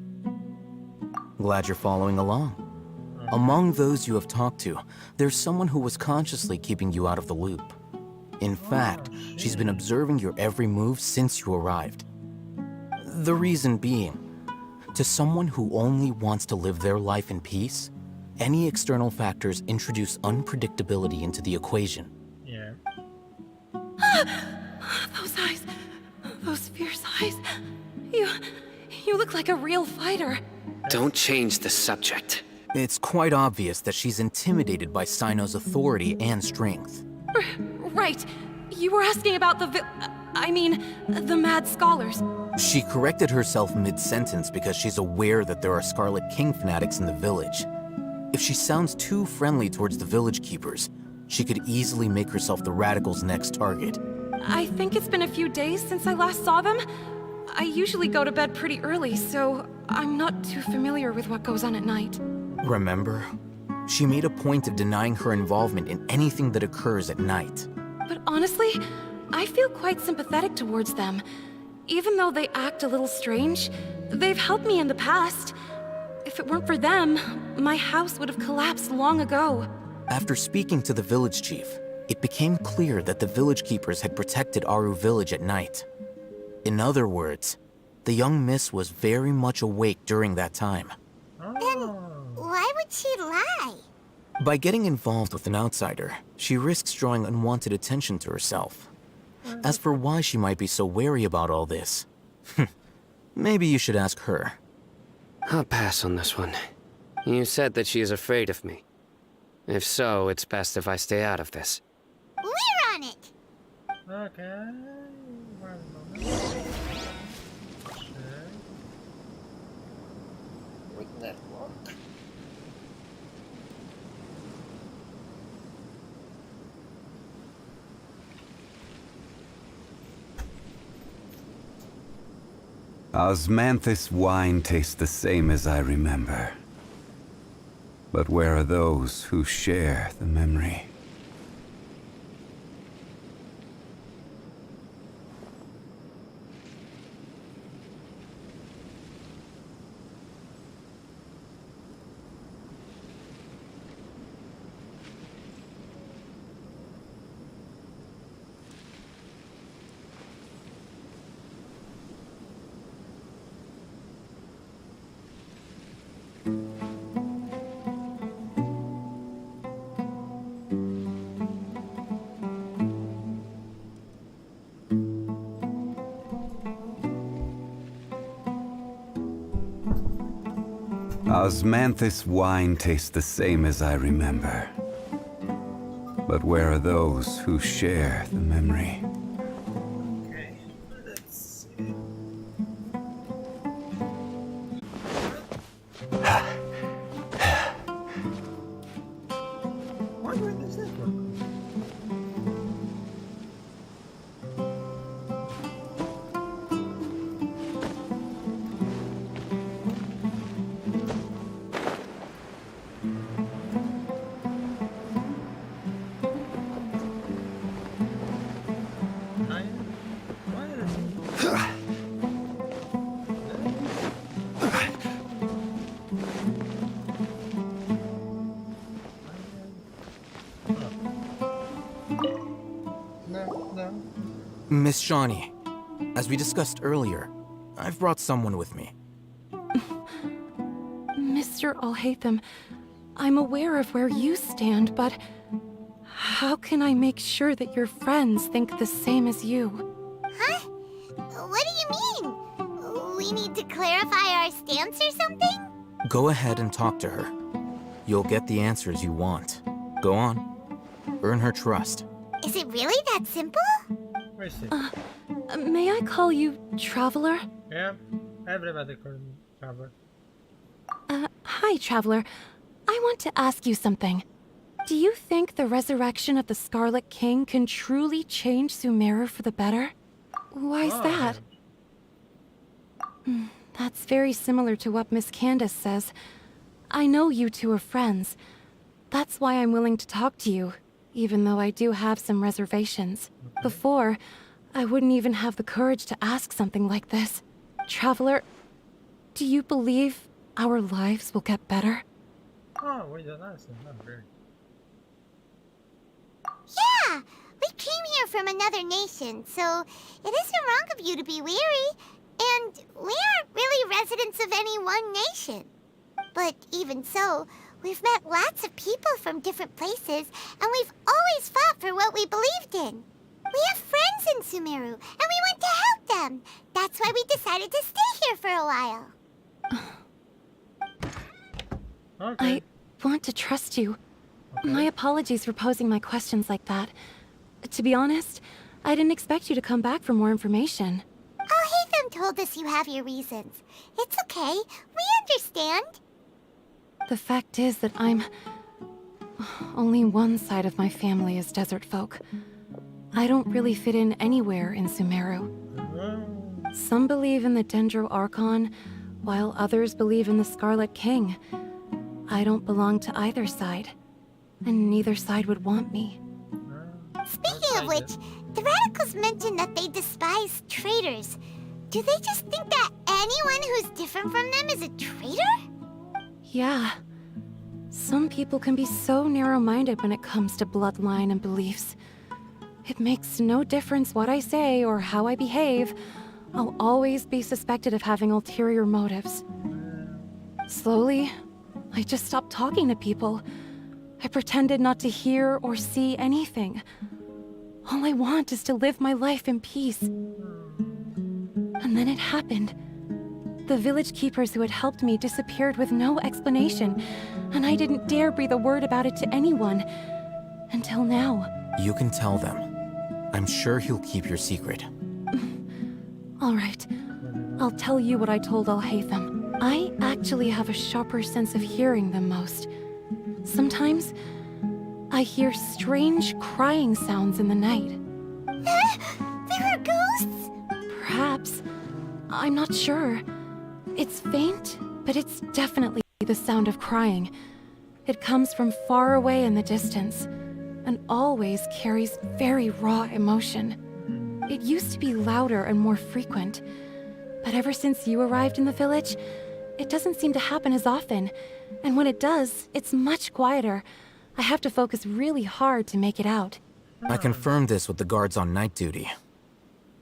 Glad you're following along. Among those you have talked to, there's someone who was consciously keeping you out of the loop. In fact, she's been observing your every move since you arrived. The reason being, To someone who only wants to live their life in peace, any external factors introduce unpredictability into the equation. Yeah. Those eyes. Those fierce eyes. You look like a real fighter. Don't change the subject. It's quite obvious that she's intimidated by Sino's authority and strength. Right. You were asking about the Mad Scholars. She corrected herself mid-sentence because she's aware that there are Scarlet King fanatics in the village. If she sounds too friendly towards the village keepers, she could easily make herself the radicals' next target. I think it's been a few days since I last saw them. I usually go to bed pretty early, so I'm not too familiar with what goes on at night. Remember? She made a point of denying her involvement in anything that occurs at night. But honestly, I feel quite sympathetic towards them. Even though they act a little strange, they've helped me in the past. If it weren't for them, my house would have collapsed long ago. After speaking to the village chief, it became clear that the village keepers had protected Aru village at night. In other words, the young miss was very much awake during that time. Then why would she lie? By getting involved with an outsider, she risks drawing unwanted attention to herself. As for why she might be so wary about all this, maybe you should ask her. I'll pass on this one. You said that she is afraid of me. If so, it's best if I stay out of this. We're on it! Okay. One moment. Check. With network. Osmanthus wine tastes the same as I remember. But where are those who share the memory? Osmanthus wine tastes the same as I remember. But where are those who share the memory? Okay, let's see. Why do I use this one? Miss Shawnee, as we discussed earlier, I've brought someone with me. Mr. Alhaitham, I'm aware of where you stand, but how can I make sure that your friends think the same as you? Huh? What do you mean? We need to clarify our stance or something? Go ahead and talk to her. You'll get the answers you want. Go on. Earn her trust. Is it really that simple? Where is it? May I call you Traveler? Yeah, everybody calls me Traveler. Hi, Traveler. I want to ask you something. Do you think the resurrection of the Scarlet King can truly change Sumeru for the better? Why's that? That's very similar to what Miss Candace says. I know you two are friends. That's why I'm willing to talk to you, even though I do have some reservations. Before, I wouldn't even have the courage to ask something like this. Traveler, do you believe our lives will get better? Oh, we don't answer. Not really. Yeah! We came here from another nation, so it isn't wrong of you to be weary. And we aren't really residents of any one nation. But even so, we've met lots of people from different places, and we've always fought for what we believed in. We have friends in Sumeru, and we want to help them. That's why we decided to stay here for a while. I want to trust you. My apologies for posing my questions like that. To be honest, I didn't expect you to come back for more information. Alhaitham told us you have your reasons. It's okay. We understand. The fact is that only one side of my family is desert folk. I don't really fit in anywhere in Sumeru. Some believe in the Dendro Archon, while others believe in the Scarlet King. I don't belong to either side, and neither side would want me. Speaking of which, the Radicals mentioned that they despise traitors. Do they just think that anyone who's different from them is a traitor? Yeah. Some people can be so narrow-minded when it comes to bloodline and beliefs. It makes no difference what I say or how I behave. I'll always be suspected of having ulterior motives. Slowly, I just stopped talking to people. I pretended not to hear or see anything. All I want is to live my life in peace. And then it happened. The village keepers who had helped me disappeared with no explanation, and I didn't dare breathe a word about it to anyone. Until now. You can tell them. I'm sure he'll keep your secret. All right. I'll tell you what I told Alhaitham. I actually have a sharper sense of hearing than most. Sometimes, I hear strange crying sounds in the night. There are ghosts? Perhaps. I'm not sure. It's faint, but it's definitely the sound of crying. It comes from far away in the distance, and always carries very raw emotion. It used to be louder and more frequent, but ever since you arrived in the village, it doesn't seem to happen as often, and when it does, it's much quieter. I have to focus really hard to make it out. I confirmed this with the guards on night duty.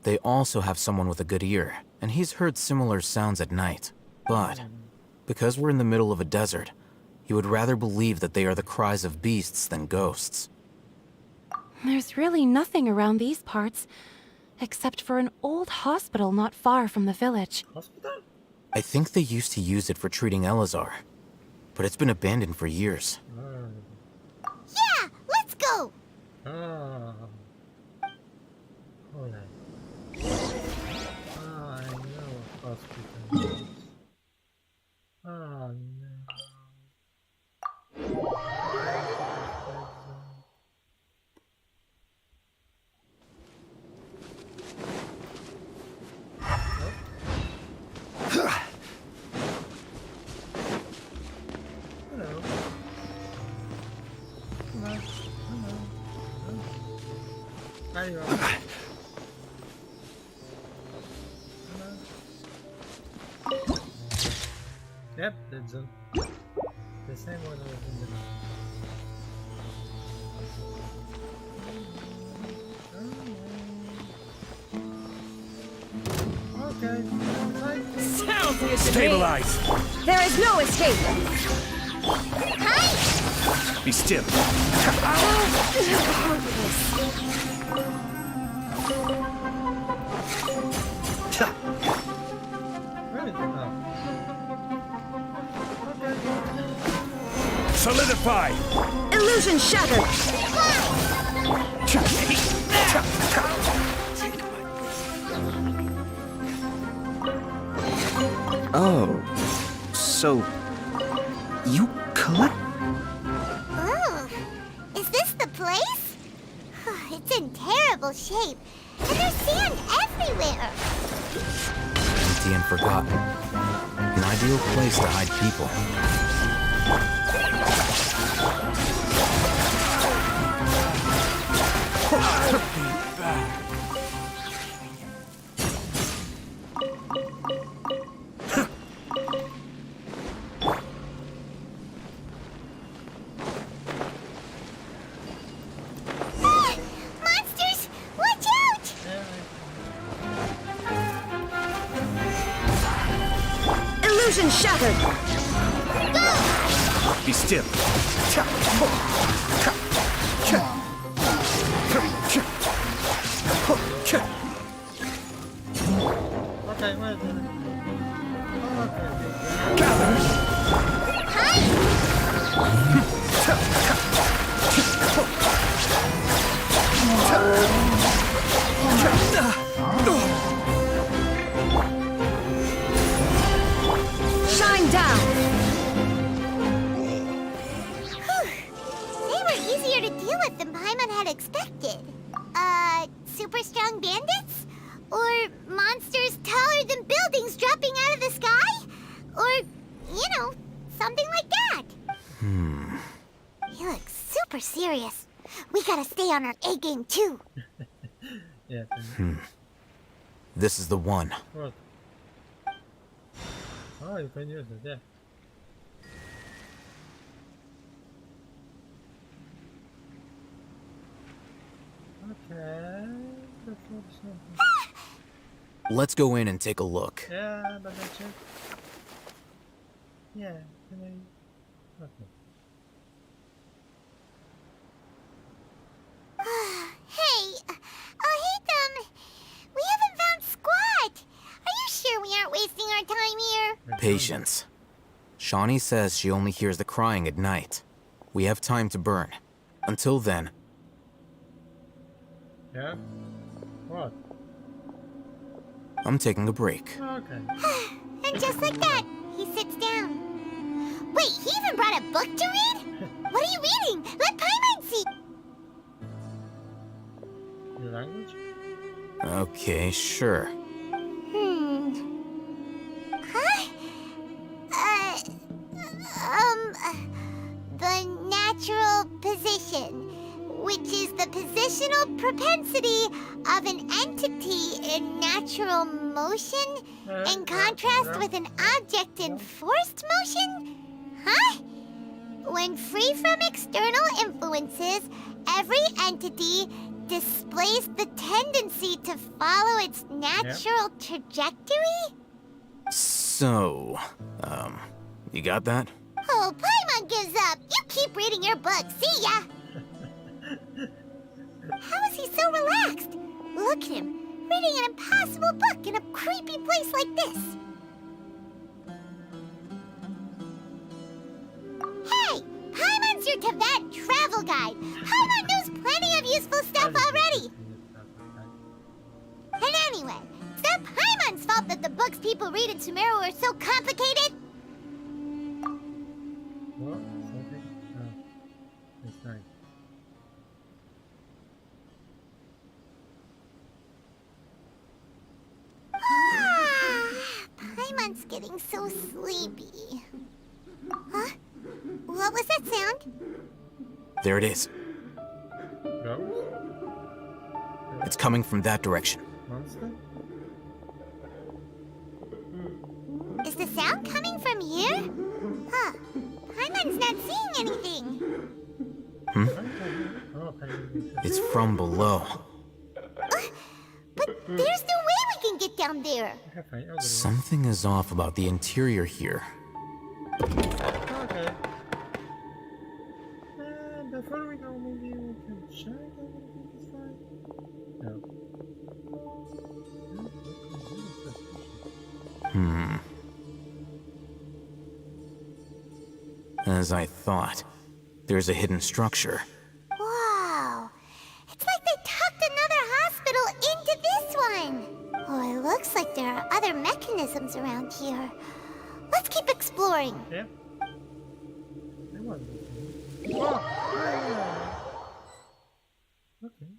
They also have someone with a good ear, and he's heard similar sounds at night. But, because we're in the middle of a desert, he would rather believe that they are the cries of beasts than ghosts. There's really nothing around these parts, except for an old hospital not far from the village. I think they used to use it for treating Elazar, but it's been abandoned for years. Yeah, let's go! Hold on. I know hospital. Oh no. Ahí va. Yep, that's it. The same one was in the okay. Sounds good to Stabilize! me. There is no escape. Be still. Solidify! Illusion shattered. Oh, so you collect? Oh, is this the place? It's in terrible shape, and there's sand everywhere. Empty and forgotten. An ideal place to hide people. Monsters! Watch out! shattered. Be still. Okay, wait a minute. Shine down. They were easier to deal with than Paimon had expected. Super strong bandits? Or monsters taller than buildings dropping out of the sky? Or, something like that. He looks super serious. We gotta stay on our A game too. Yeah. This is the one. What? Oh, you can use it, yeah. Okay. That's not something. Let's go in and take a look. Yeah, but I check. Yeah, can I? Okay. Hey, we haven't found squat. Are you sure we aren't wasting our time here? Patience. Shawnee says she only hears the crying at night. We have time to burn. Until then. Yeah? What? I'm taking a break. Okay. And just like that, he sits down. Wait, he even brought a book to read? What are you reading? Let Paimon see. Your language? Okay, sure. Huh? The natural position, which is the positional propensity of an entity in natural motion, in contrast with an object in forced motion? Huh? When free from external influences, every entity displays the tendency to follow its natural trajectory? So, you got that? Oh, Paimon gives up. You keep reading your book. See ya. How is he so relaxed? Look at him, reading an impossible book in a creepy place like this. Hey, Paimon's your Tibet travel guide. Paimon knows plenty of useful stuff already. And anyway, it's not Paimon's fault that the books people read in Sumeru are so complicated. What? Something? Oh. It's nice. Paimon's getting so sleepy. Huh? What was that sound? There it is. Ghost? It's coming from that direction. Monster? Is the sound coming from here? Huh. Paimon's not seeing anything. Hmm? Oh, okay. It's from below. But there's no way we can get down there. Something is off about the interior here. Okay. Before we go, maybe we can check everything is fine. No. As I thought, there's a hidden structure. Wow. It's like they tucked another hospital into this one. Oh, it looks like there are other mechanisms around here. Let's keep exploring. Yeah. Okay.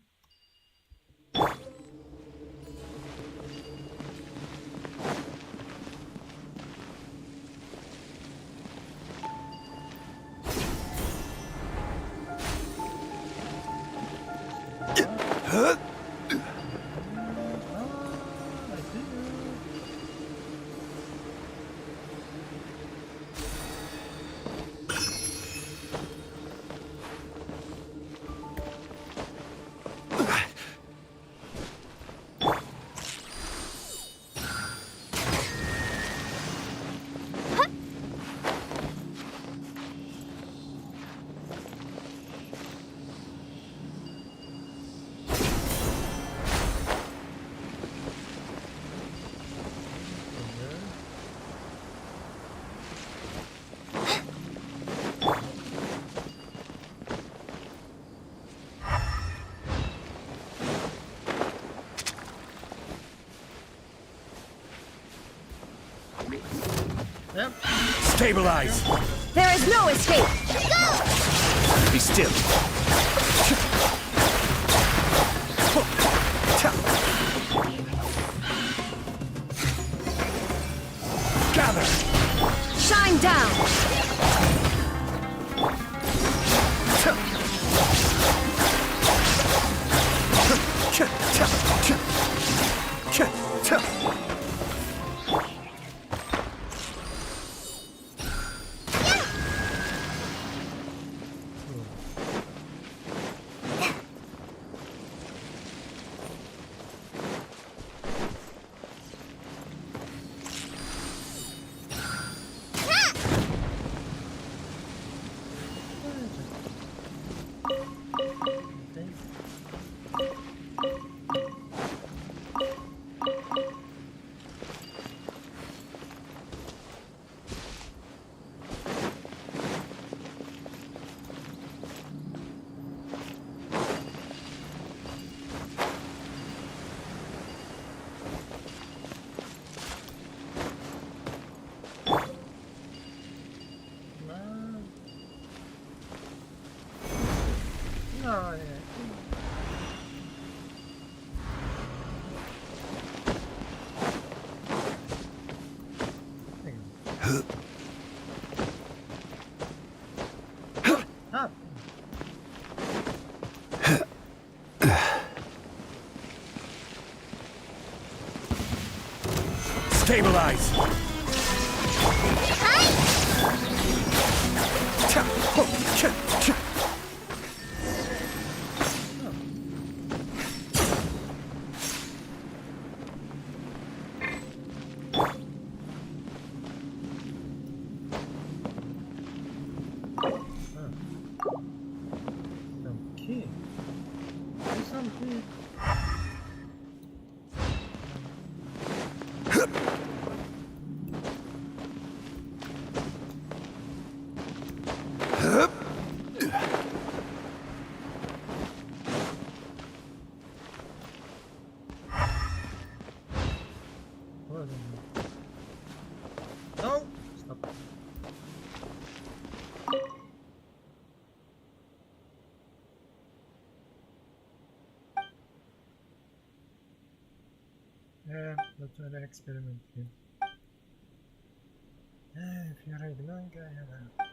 Stabilize! There is no escape! Be still! Gather! Shine down! No, Ah. Stabilize! Okay. Do something. No! Stop. Yeah, let's try the experiment here. If you read the manga, yeah.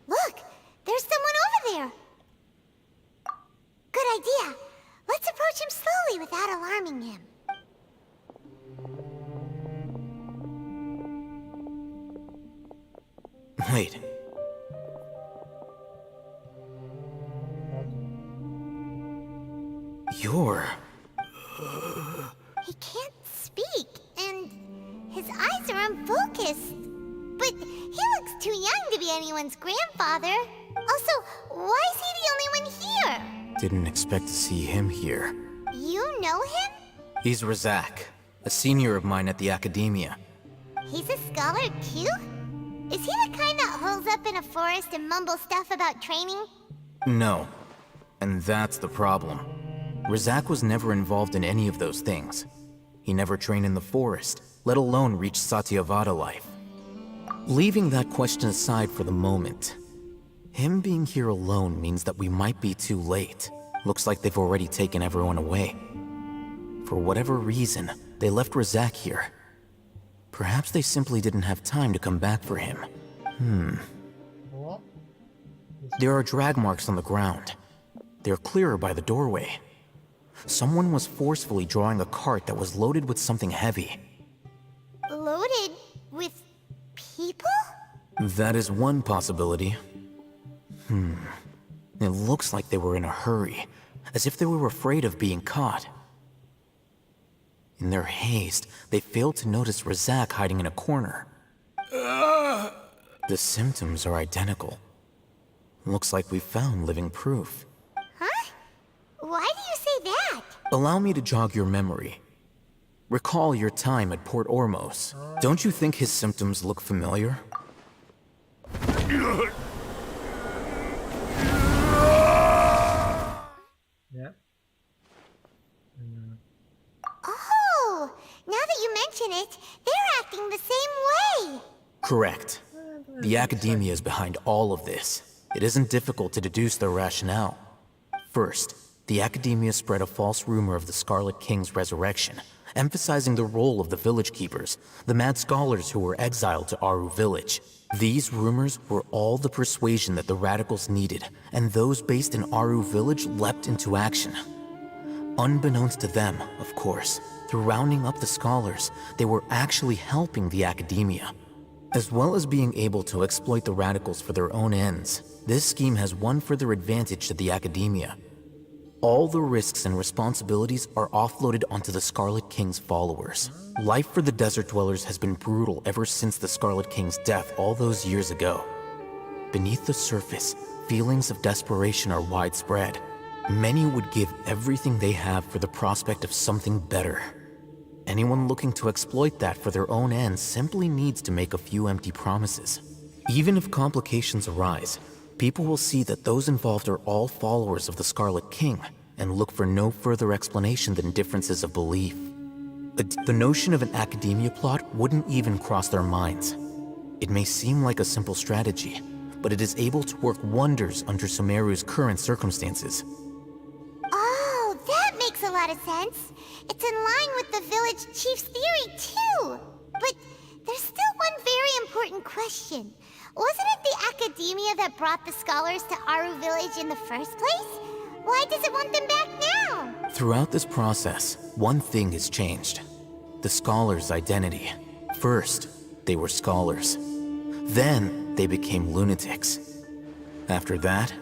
Look! There's someone over there! Good idea. Let's approach him slowly without alarming him. Wait. You're... He can't speak, and his eyes are unfocused. But he looks too young to be anyone's grandfather. Also, why is he the only one here? Didn't expect to see him here. You know him? He's Razak, a senior of mine at the Academia. He's a scholar too? Is he the kind that holes up in a forest and mumbles stuff about training? No. And that's the problem. Razak was never involved in any of those things. He never trained in the forest, let alone reach Satyavada life. Leaving that question aside for the moment, him being here alone means that we might be too late. Looks like they've already taken everyone away. For whatever reason, they left Razak here. Perhaps they simply didn't have time to come back for him. What? There are drag marks on the ground. They're clearer by the doorway. Someone was forcefully drawing a cart that was loaded with something heavy. Loaded with people? That is one possibility. It looks like they were in a hurry, as if they were afraid of being caught. In their haste, they failed to notice Razak hiding in a corner. The symptoms are identical. Looks like we found living proof. Huh? Why do you say that? Allow me to jog your memory. Recall your time at Port Ormos. Don't you think his symptoms look familiar? Yeah. Oh, now that you mention it, they're acting the same way. Correct. The Academia is behind all of this. It isn't difficult to deduce their rationale. First, the Academia spread a false rumor of the Scarlet King's resurrection, emphasizing the role of the village keepers, the mad scholars who were exiled to Aru village. These rumors were all the persuasion that the radicals needed, and those based in Aru village leapt into action. Unbeknownst to them, of course, through rounding up the scholars, they were actually helping the Academia. As well as being able to exploit the radicals for their own ends, this scheme has one further advantage to the Academia. All the risks and responsibilities are offloaded onto the Scarlet King's followers. Life for the desert dwellers has been brutal ever since the Scarlet King's death all those years ago. Beneath the surface, feelings of desperation are widespread. Many would give everything they have for the prospect of something better. Anyone looking to exploit that for their own ends simply needs to make a few empty promises. Even if complications arise, people will see that those involved are all followers of the Scarlet King and look for no further explanation than differences of belief. The notion of an academia plot wouldn't even cross their minds. It may seem like a simple strategy, but it is able to work wonders under Sumeru's current circumstances. Oh, that makes a lot of sense. It's in line with the village chief's theory, too. But there's still one very important question. Wasn't it the Academia that brought the scholars to Aru village in the first place? Why does it want them back now? Throughout this process, one thing has changed. The scholars' identity. First, they were scholars. Then, they became lunatics. After that,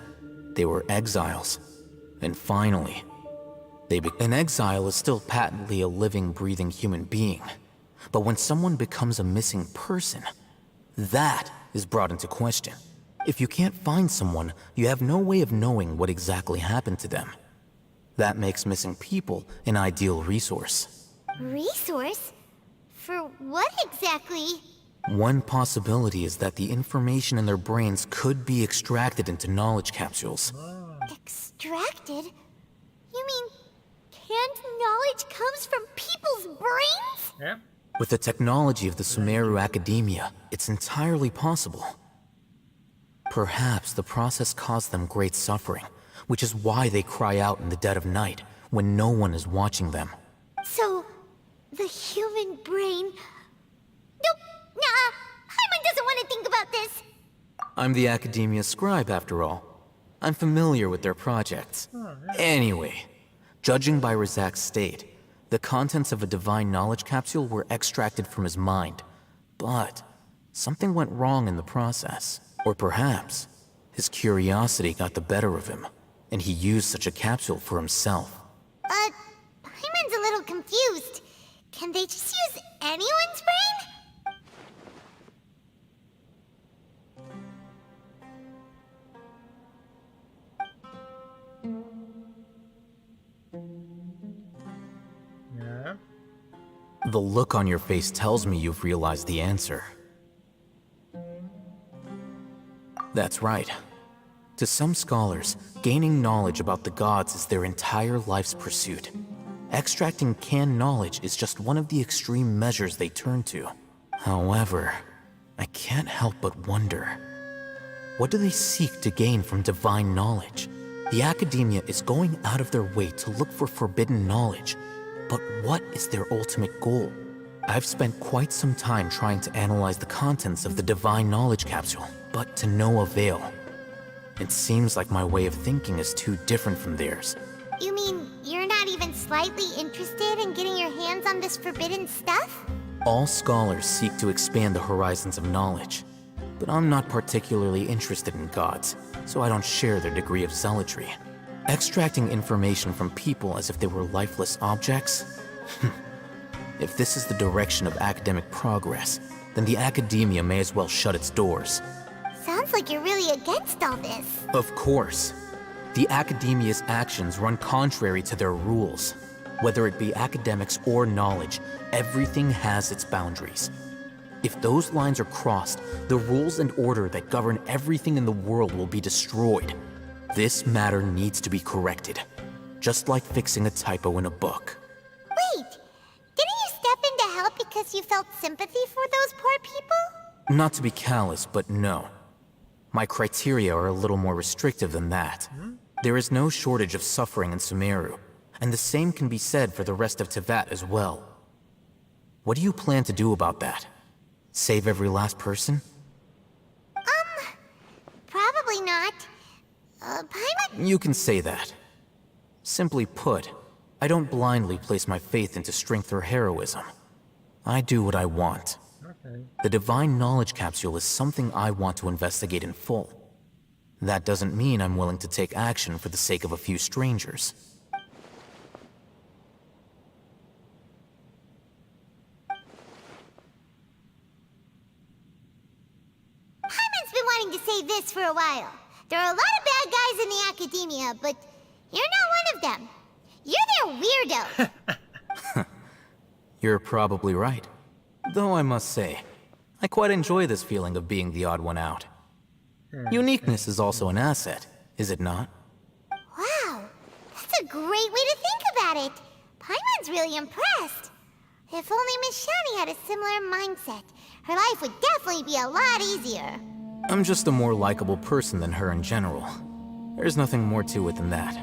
they were exiles. And finally, an exile is still patently a living, breathing human being. But when someone becomes a missing person, that is brought into question. If you can't find someone, you have no way of knowing what exactly happened to them. That makes missing people an ideal resource. Resource? For what exactly? One possibility is that the information in their brains could be extracted into knowledge capsules. Extracted? You mean canned knowledge comes from people's brains? Yeah. With the technology of the Sumeru Academia, it's entirely possible. Perhaps the process caused them great suffering, which is why they cry out in the dead of night when no one is watching them. So, the human brain... Nope, nah, Hyman doesn't want to think about this. I'm the Academia scribe, after all. I'm familiar with their projects. Anyway, judging by Razak's state, the contents of a divine knowledge capsule were extracted from his mind. But something went wrong in the process. Or perhaps his curiosity got the better of him, and he used such a capsule for himself. Hyman's a little confused. Can they just use anyone's brain? Yeah. The look on your face tells me you've realized the answer. That's right. To some scholars, gaining knowledge about the gods is their entire life's pursuit. Extracting canned knowledge is just one of the extreme measures they turn to. However, I can't help but wonder, what do they seek to gain from divine knowledge? The Academia is going out of their way to look for forbidden knowledge, but what is their ultimate goal? I've spent quite some time trying to analyze the contents of the divine knowledge capsule, but to no avail. It seems like my way of thinking is too different from theirs. You mean you're not even slightly interested in getting your hands on this forbidden stuff? All scholars seek to expand the horizons of knowledge, but I'm not particularly interested in gods, so I don't share their degree of zealotry. Extracting information from people as if they were lifeless objects? If this is the direction of academic progress, then the academia may as well shut its doors. Sounds like you're really against all this. Of course. The academia's actions run contrary to their rules. Whether it be academics or knowledge, everything has its boundaries. If those lines are crossed, the rules and order that govern everything in the world will be destroyed. This matter needs to be corrected, just like fixing a typo in a book. Wait, didn't you step in to help because you felt sympathy for those poor people? Not to be callous, but no. My criteria are a little more restrictive than that. There is no shortage of suffering in Sumeru, and the same can be said for the rest of Teyvat as well. What do you plan to do about that? Save every last person? Probably not. Paimon... You can say that. Simply put, I don't blindly place my faith into strength or heroism. I do what I want. Okay. The Divine Knowledge Capsule is something I want to investigate in full. That doesn't mean I'm willing to take action for the sake of a few strangers. Paimon's been wanting to say this for a while. There are a lot of bad guys in the academia, but you're not one of them. You're their weirdo. You're probably right. Though I must say, I quite enjoy this feeling of being the odd one out. Uniqueness is also an asset, is it not? Wow, that's a great way to think about it. Paimon's really impressed. If only Miss Shani had a similar mindset, her life would definitely be a lot easier. I'm just a more likable person than her in general. There's nothing more to it than that.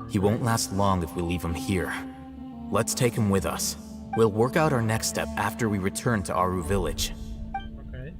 He won't last long if we leave him here. Let's take him with us. We'll work out our next step after we return to Aru Village. Okay.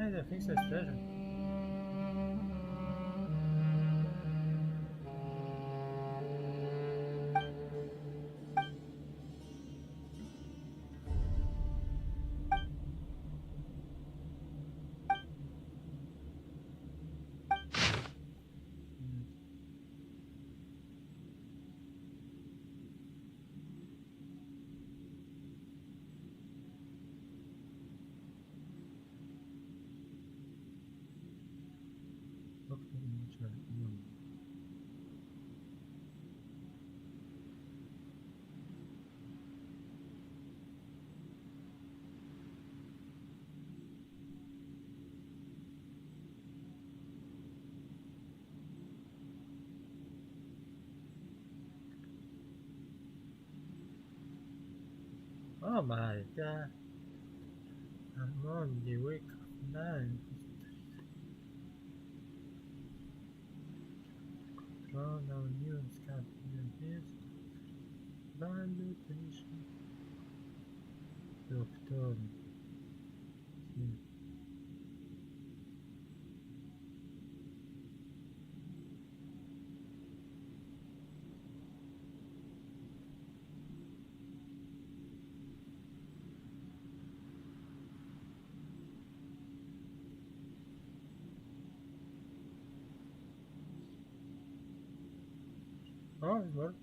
I think so, treasure. Oh my god. I'm on the week of 9. Draw now new and scout this. Valuation. Doctor. Oh, it worked.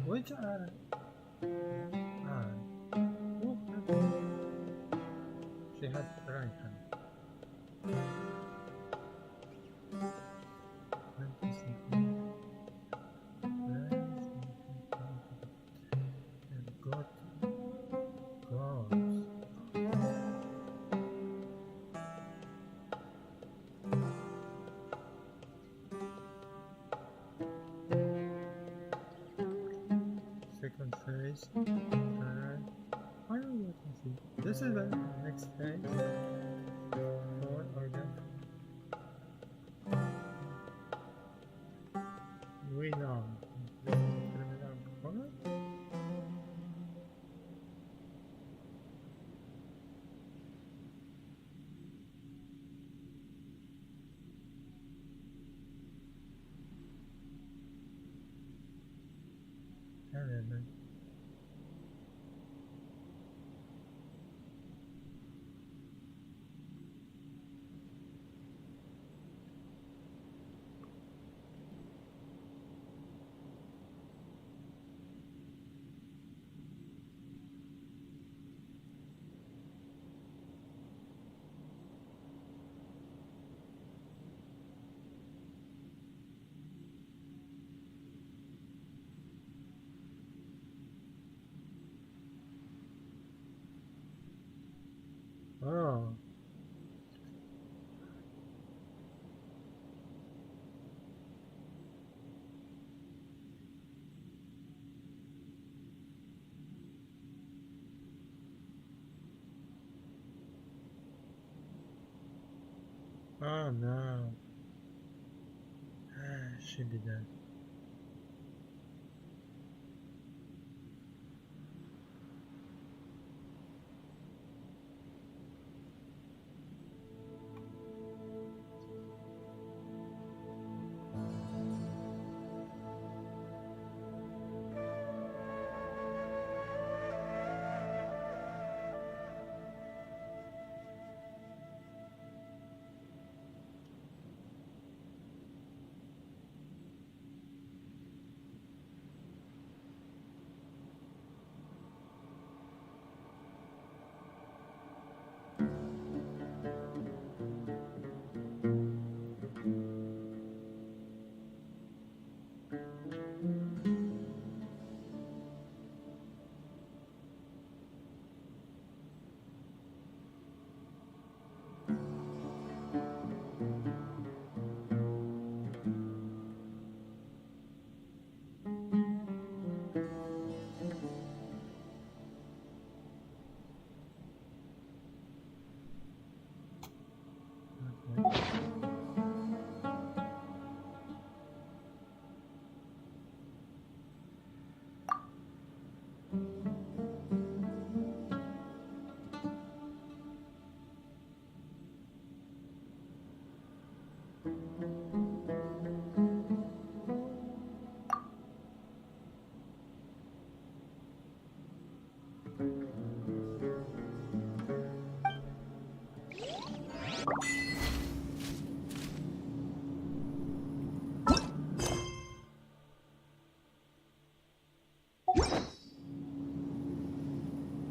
Which are she has right hand. Got gods. Second phase. Finally, you can see. This is the next phase for organ. We know. This is criminal component. Element. Oh. Oh no. Should be done.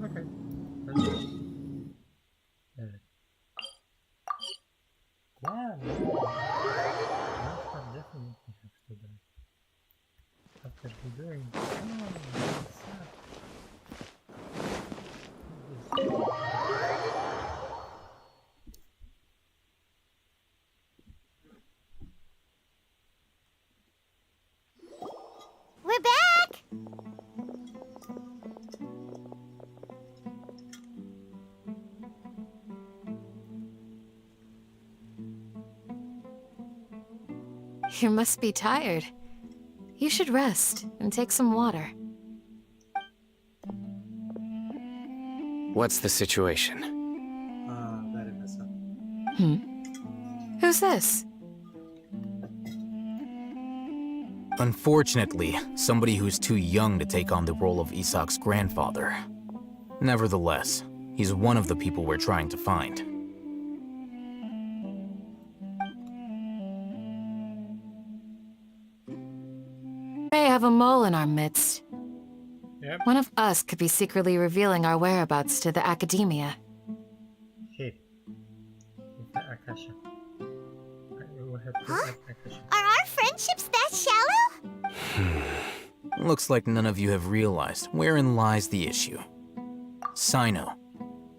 Okay. Yeah, last time definitely have to die. After doing We're back! You must be tired. You should rest and take some water. What's the situation? Very messed up. Who's this? Unfortunately, somebody who's too young to take on the role of Isak's grandfather. Nevertheless, he's one of the people we're trying to find. May have a mole in our midst. Yep. One of us could be secretly revealing our whereabouts to the academia. Hey. With the Akasha. I will have to add Akasha. Are our friendships that shallow? Looks like none of you have realized wherein lies the issue. Sino,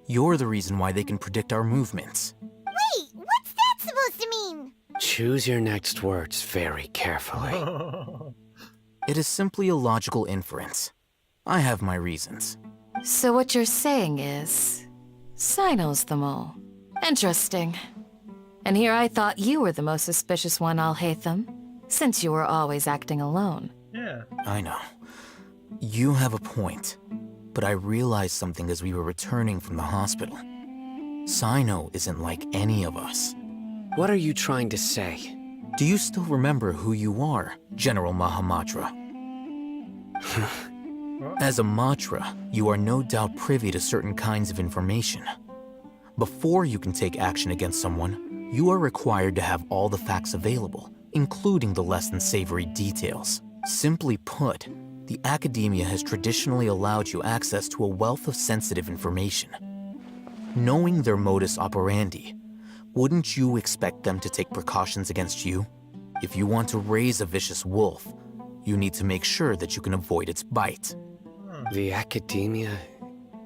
you're the reason why they can predict our movements. Wait, what's that supposed to mean? Choose your next words very carefully. It is simply a logical inference. I have my reasons. So what you're saying is... Sino's the mole. Interesting. And here I thought you were the most suspicious one, Alhaitham, since you were always acting alone. Yeah. I know. You have a point. But I realized something as we were returning from the hospital. Sino isn't like any of us. What are you trying to say? Do you still remember who you are, General Mahamatra? As a Matra, you are no doubt privy to certain kinds of information. Before you can take action against someone, you are required to have all the facts available, including the less than savory details. Simply put, the academia has traditionally allowed you access to a wealth of sensitive information. Knowing their modus operandi, wouldn't you expect them to take precautions against you? If you want to raise a vicious wolf, you need to make sure that you can avoid its bite. The academia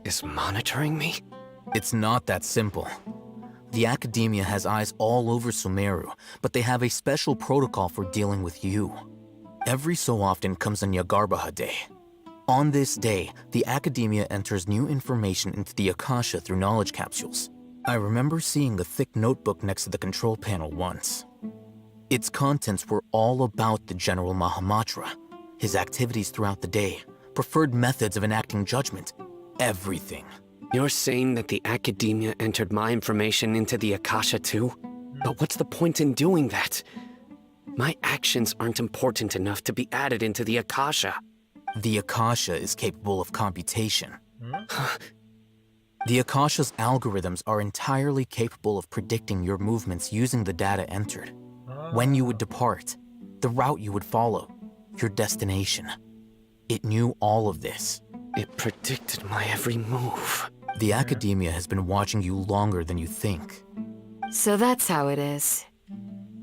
is monitoring me? It's not that simple. The academia has eyes all over Sumeru, but they have a special protocol for dealing with you. Every so often comes a Nyagarbaha Day. On this day, the academia enters new information into the Akasha through knowledge capsules. I remember seeing a thick notebook next to the control panel once. Its contents were all about the General Mahamatra, his activities throughout the day, preferred methods of enacting judgment, everything. You're saying that the academia entered my information into the Akasha too? But what's the point in doing that? My actions aren't important enough to be added into the Akasha. The Akasha is capable of computation. The Akasha's algorithms are entirely capable of predicting your movements using the data entered. When you would depart, the route you would follow, your destination. It knew all of this. It predicted my every move. The academia has been watching you longer than you think. So that's how it is.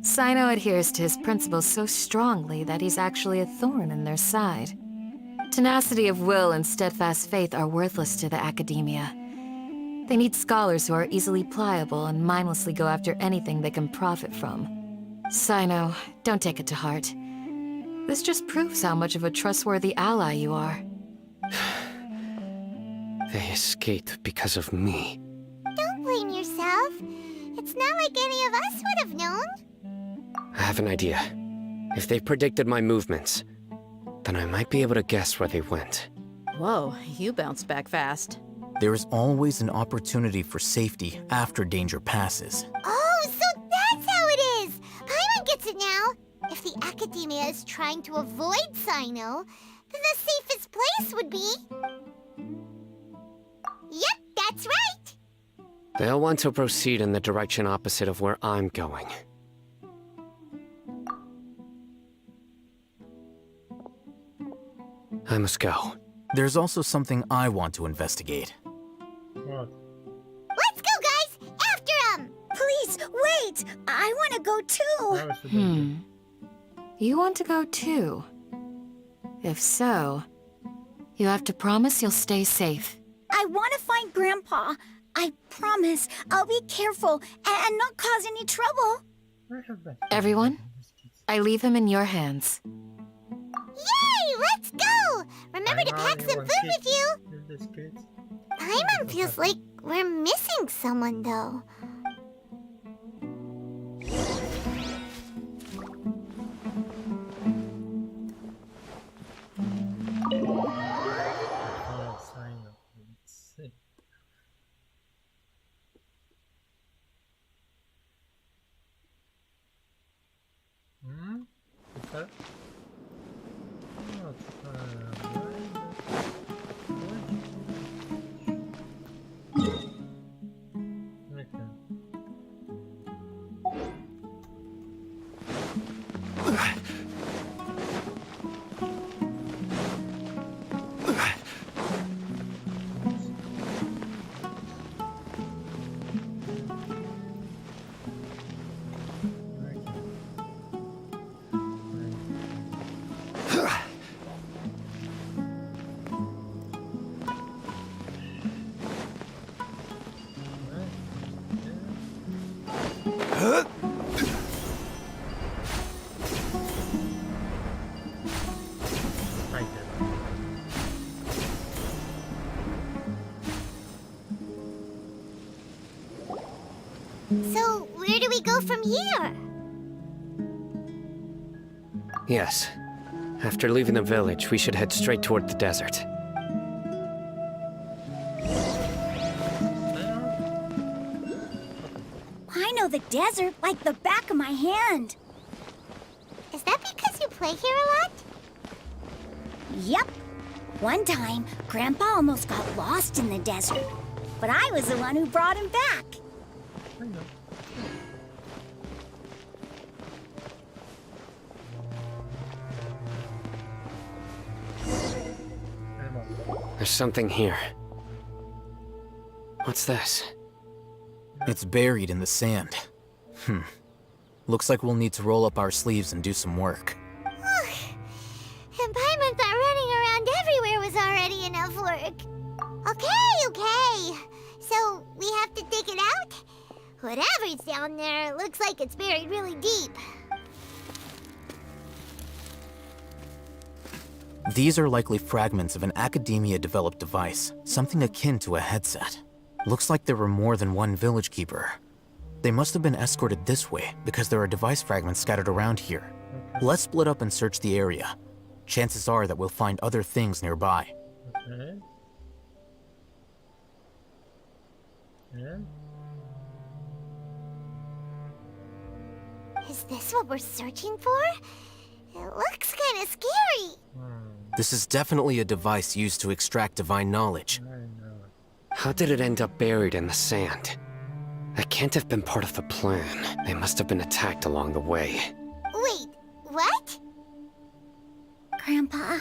Sino adheres to his principles so strongly that he's actually a thorn in their side. Tenacity of will and steadfast faith are worthless to the academia. They need scholars who are easily pliable and mindlessly go after anything they can profit from. Sino, don't take it to heart. This just proves how much of a trustworthy ally you are. They escaped because of me. Don't blame yourself. It's not like any of us would have known. I have an idea. If they predicted my movements, then I might be able to guess where they went. Whoa, you bounced back fast. There is always an opportunity for safety after danger passes. Oh, so that's how it is! Paimon gets it now. If the academia is trying to avoid Sino, then the safest place would be... Yep, that's right! They'll want to proceed in the direction opposite of where I'm going. I must go. There's also something I want to investigate. What? Let's go, guys! After him! Please, wait! I want to go too! You want to go too? If so, you have to promise you'll stay safe. I want to find Grandpa. I promise I'll be careful and not cause any trouble. Everyone, I leave him in your hands. Yay! Let's go! Remember to pack some food with you! Paimon feels like we're missing someone, though. Okay. So, where do we go from here? Yes. After leaving the village, we should head straight toward the desert. I know the desert like the back of my hand. Is that because you play here a lot? Yep. One time, Grandpa almost got lost in the desert, but I was the one who brought him back. There's something here. What's this? It's buried in the sand. Looks like we'll need to roll up our sleeves and do some work. And Paimon thought running around everywhere was already enough work. Okay. So, we have to dig it out? Whatever's down there, looks like it's buried really deep. These are likely fragments of an Academia-developed device, something akin to a headset. Looks like there were more than one village keeper. They must have been escorted this way because there are device fragments scattered around here. Let's split up and search the area. Chances are that we'll find other things nearby. Okay. Yeah. Is this what we're searching for? It looks kind of scary. This is definitely a device used to extract divine knowledge. How did it end up buried in the sand? That can't have been part of the plan. They must have been attacked along the way. Wait, what? Grandpa,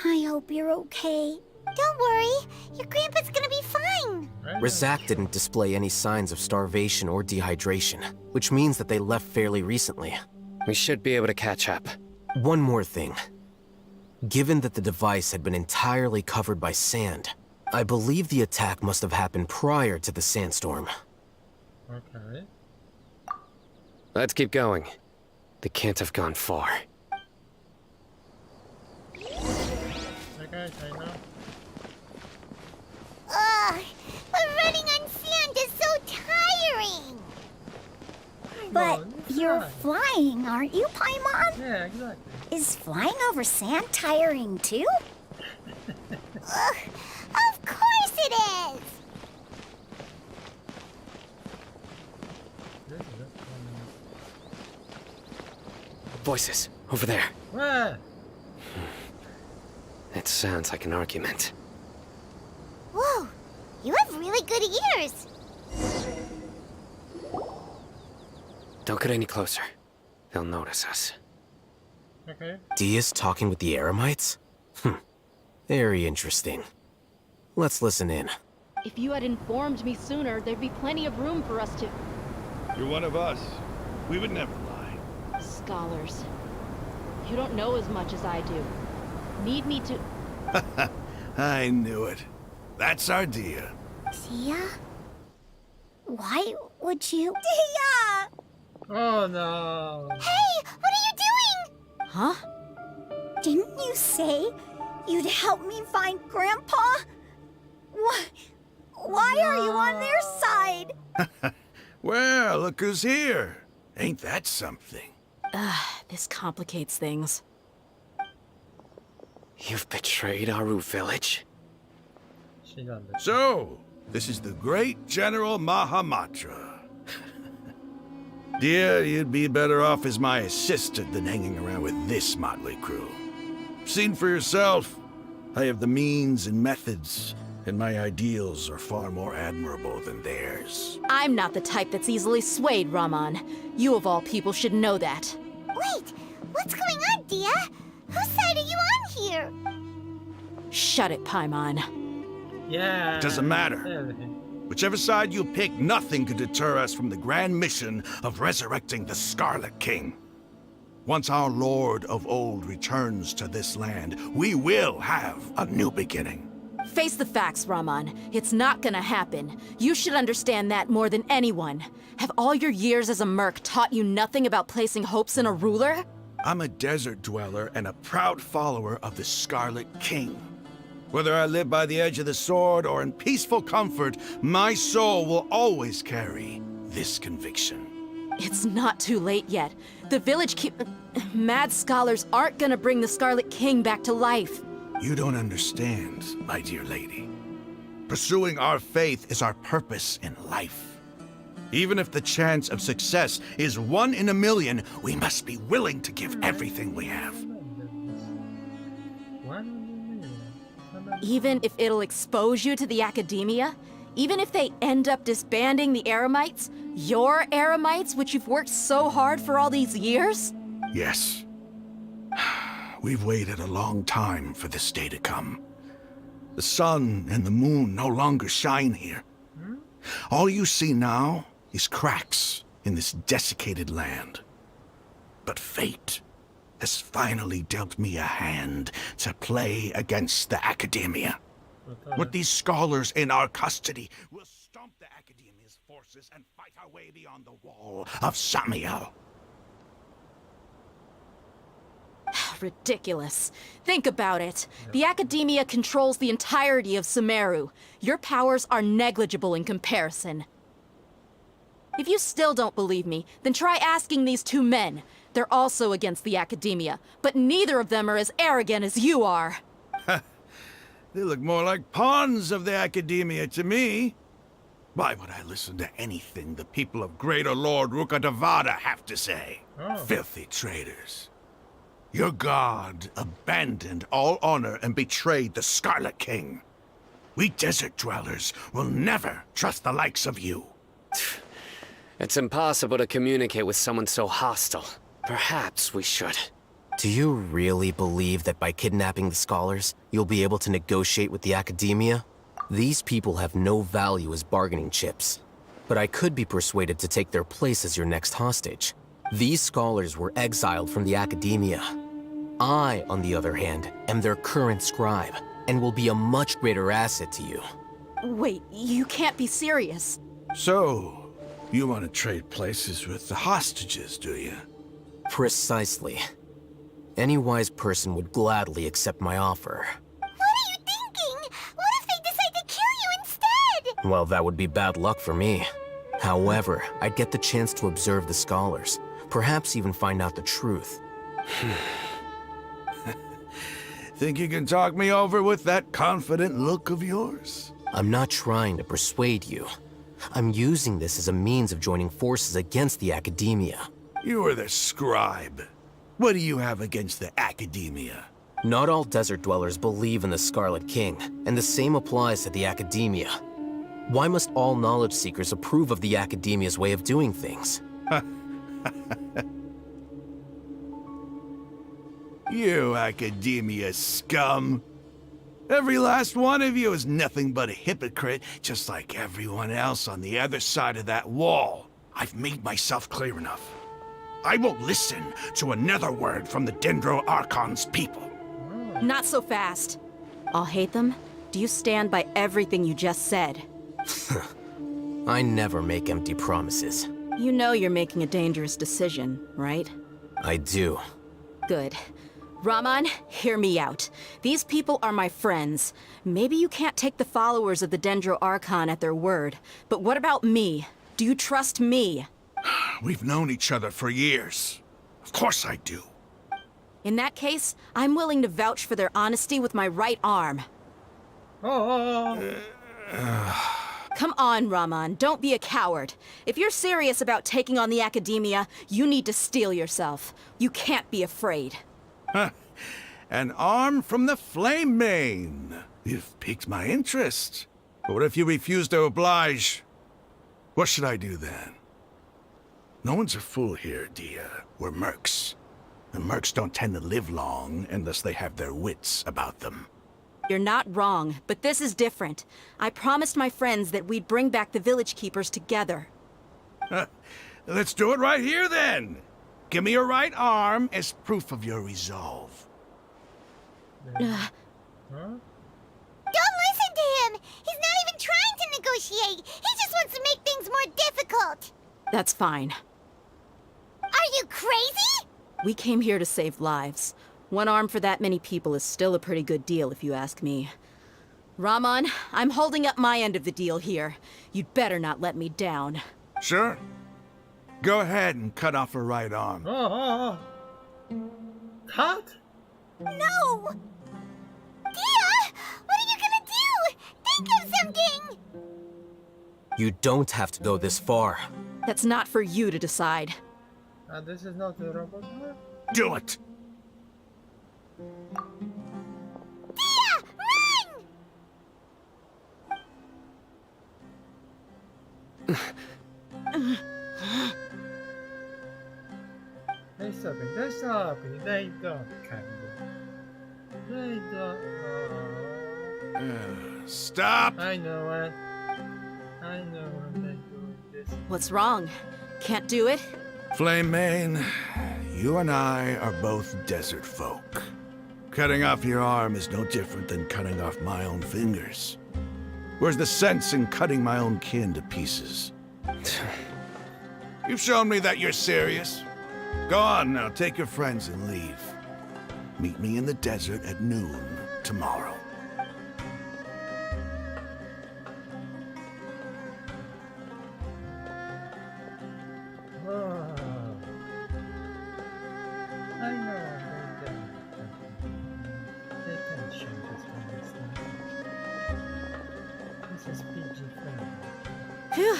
I hope you're okay. Don't worry, your grandpa's gonna be fine. Razak didn't display any signs of starvation or dehydration, which means that they left fairly recently. We should be able to catch up. One more thing. Given that the device had been entirely covered by sand, I believe the attack must have happened prior to the sandstorm. Okay. Let's keep going. They can't have gone far. Okay, I know. Ugh, but running on sand is so tiring. But you're flying, aren't you, Paimon? Yeah, exactly. Is flying over sand tiring too? Ugh, of course it is. Voices, over there. Where? It sounds like an argument. Whoa, you have really good ears. Don't get any closer. They'll notice us. Okay. Dia's talking with the Eremites? Very interesting. Let's listen in. If you had informed me sooner, there'd be plenty of room for us to... You're one of us. We would never lie. Scholars. You don't know as much as I do. Need me to... I knew it. That's our Dia. Dia? Why would you... Dia! Oh no. Hey, what are you doing? Huh? Didn't you say you'd help me find Grandpa? Why are you on their side? Well, look who's here. Ain't that something? This complicates things. You've betrayed Aru village? She got this. So, this is the great General Mahamatra. Dear, you'd be better off as my assistant than hanging around with this motley crew. Seen for yourself. I have the means and methods, and my ideals are far more admirable than theirs. I'm not the type that's easily swayed, Raman. You of all people should know that. Wait, what's going on, Dia? Whose side are you on here? Shut it, Paimon. Yeah. Doesn't matter. Everything. Whichever side you pick, nothing could deter us from the grand mission of resurrecting the Scarlet King. Once our Lord of Old returns to this land, we will have a new beginning. Face the facts, Raman. It's not gonna happen. You should understand that more than anyone. Have all your years as a merc taught you nothing about placing hopes in a ruler? I'm a desert dweller and a proud follower of the Scarlet King. Whether I live by the edge of the sword or in peaceful comfort, my soul will always carry this conviction. It's not too late yet. The village mad scholars aren't gonna bring the Scarlet King back to life. You don't understand, my dear lady. Pursuing our faith is our purpose in life. Even if the chance of success is 1 in a million, we must be willing to give everything we have. Even if it'll expose you to the academia? Even if they end up disbanding the Eremites? Your Eremites, which you've worked so hard for all these years? Yes. We've waited a long time for this day to come. The sun and the moon no longer shine here. All you see now is cracks in this desiccated land. But fate has finally dealt me a hand to play against the academia. With these scholars in our custody, we'll stomp the academia's forces and fight our way beyond the wall of Samiel. Ridiculous. Think about it. The academia controls the entirety of Sumeru. Your powers are negligible in comparison. If you still don't believe me, then try asking these two men. They're also against the academia, but neither of them are as arrogant as you are. They look more like pawns of the academia to me. Why would I listen to anything the people of Greater Lord Rukkhadevada have to say? Filthy traitors. Your god abandoned all honor and betrayed the Scarlet King. We desert dwellers will never trust the likes of you. It's impossible to communicate with someone so hostile. Perhaps we should. Do you really believe that by kidnapping the scholars, you'll be able to negotiate with the academia? These people have no value as bargaining chips. But I could be persuaded to take their place as your next hostage. These scholars were exiled from the academia. I, on the other hand, am their current scribe, and will be a much greater asset to you. Wait, you can't be serious. So, you want to trade places with the hostages, do you? Precisely. Any wise person would gladly accept my offer. What are you thinking? What if they decide to kill you instead? Well, that would be bad luck for me. However, I'd get the chance to observe the scholars, perhaps even find out the truth. Think you can talk me over with that confident look of yours? I'm not trying to persuade you. I'm using this as a means of joining forces against the academia. You are the scribe. What do you have against the academia? Not all desert dwellers believe in the Scarlet King, and the same applies to the academia. Why must all knowledge seekers approve of the academia's way of doing things? You academia scum. Every last one of you is nothing but a hypocrite, just like everyone else on the other side of that wall. I've made myself clear enough. I won't listen to another word from the Dendro Archons people. Not so fast. I'll hate them. Do you stand by everything you just said? I never make empty promises. You know you're making a dangerous decision, right? I do. Good. Raman, hear me out. These people are my friends. Maybe you can't take the followers of the Dendro Archon at their word, but what about me? Do you trust me? We've known each other for years. Of course I do. In that case, I'm willing to vouch for their honesty with my right arm. Come on, Raman, don't be a coward. If you're serious about taking on the Academia, you need to steel yourself. You can't be afraid. Huh. An arm from the Flame Mane. You've piqued my interest. But what if you refuse to oblige? What should I do then? No one's a fool here, Dia. We're mercs. And mercs don't tend to live long unless they have their wits about them. You're not wrong, but this is different. I promised my friends that we'd bring back the Village Keepers together. Let's do it right here, then. Give me your right arm as proof of your resolve. Don't listen to him! He's not even trying to negotiate! He just wants to make things more difficult! That's fine. Are you crazy? We came here to save lives. One arm for that many people is still a pretty good deal, if you ask me. Raman, I'm holding up my end of the deal here. You'd better not let me down. Sure. Go ahead and cut off her right arm. Cut? No! Dia! What are you gonna do? Think of something! You don't have to go this far. That's not for you to decide. This is not the robot. Do it! Dia! Run! They stopping. They don't can do. They don't. Stop! I know it. I know when they're doing this. What's wrong? Can't do it? Flame Mane, you and I are both desert folk. Cutting off your arm is no different than cutting off my own fingers. Where's the sense in cutting my own kin to pieces? You've shown me that you're serious. Go on now, take your friends and leave. Meet me in the desert at noon tomorrow. I know they don't. They can show this one this time. This is PG friendly. Phew.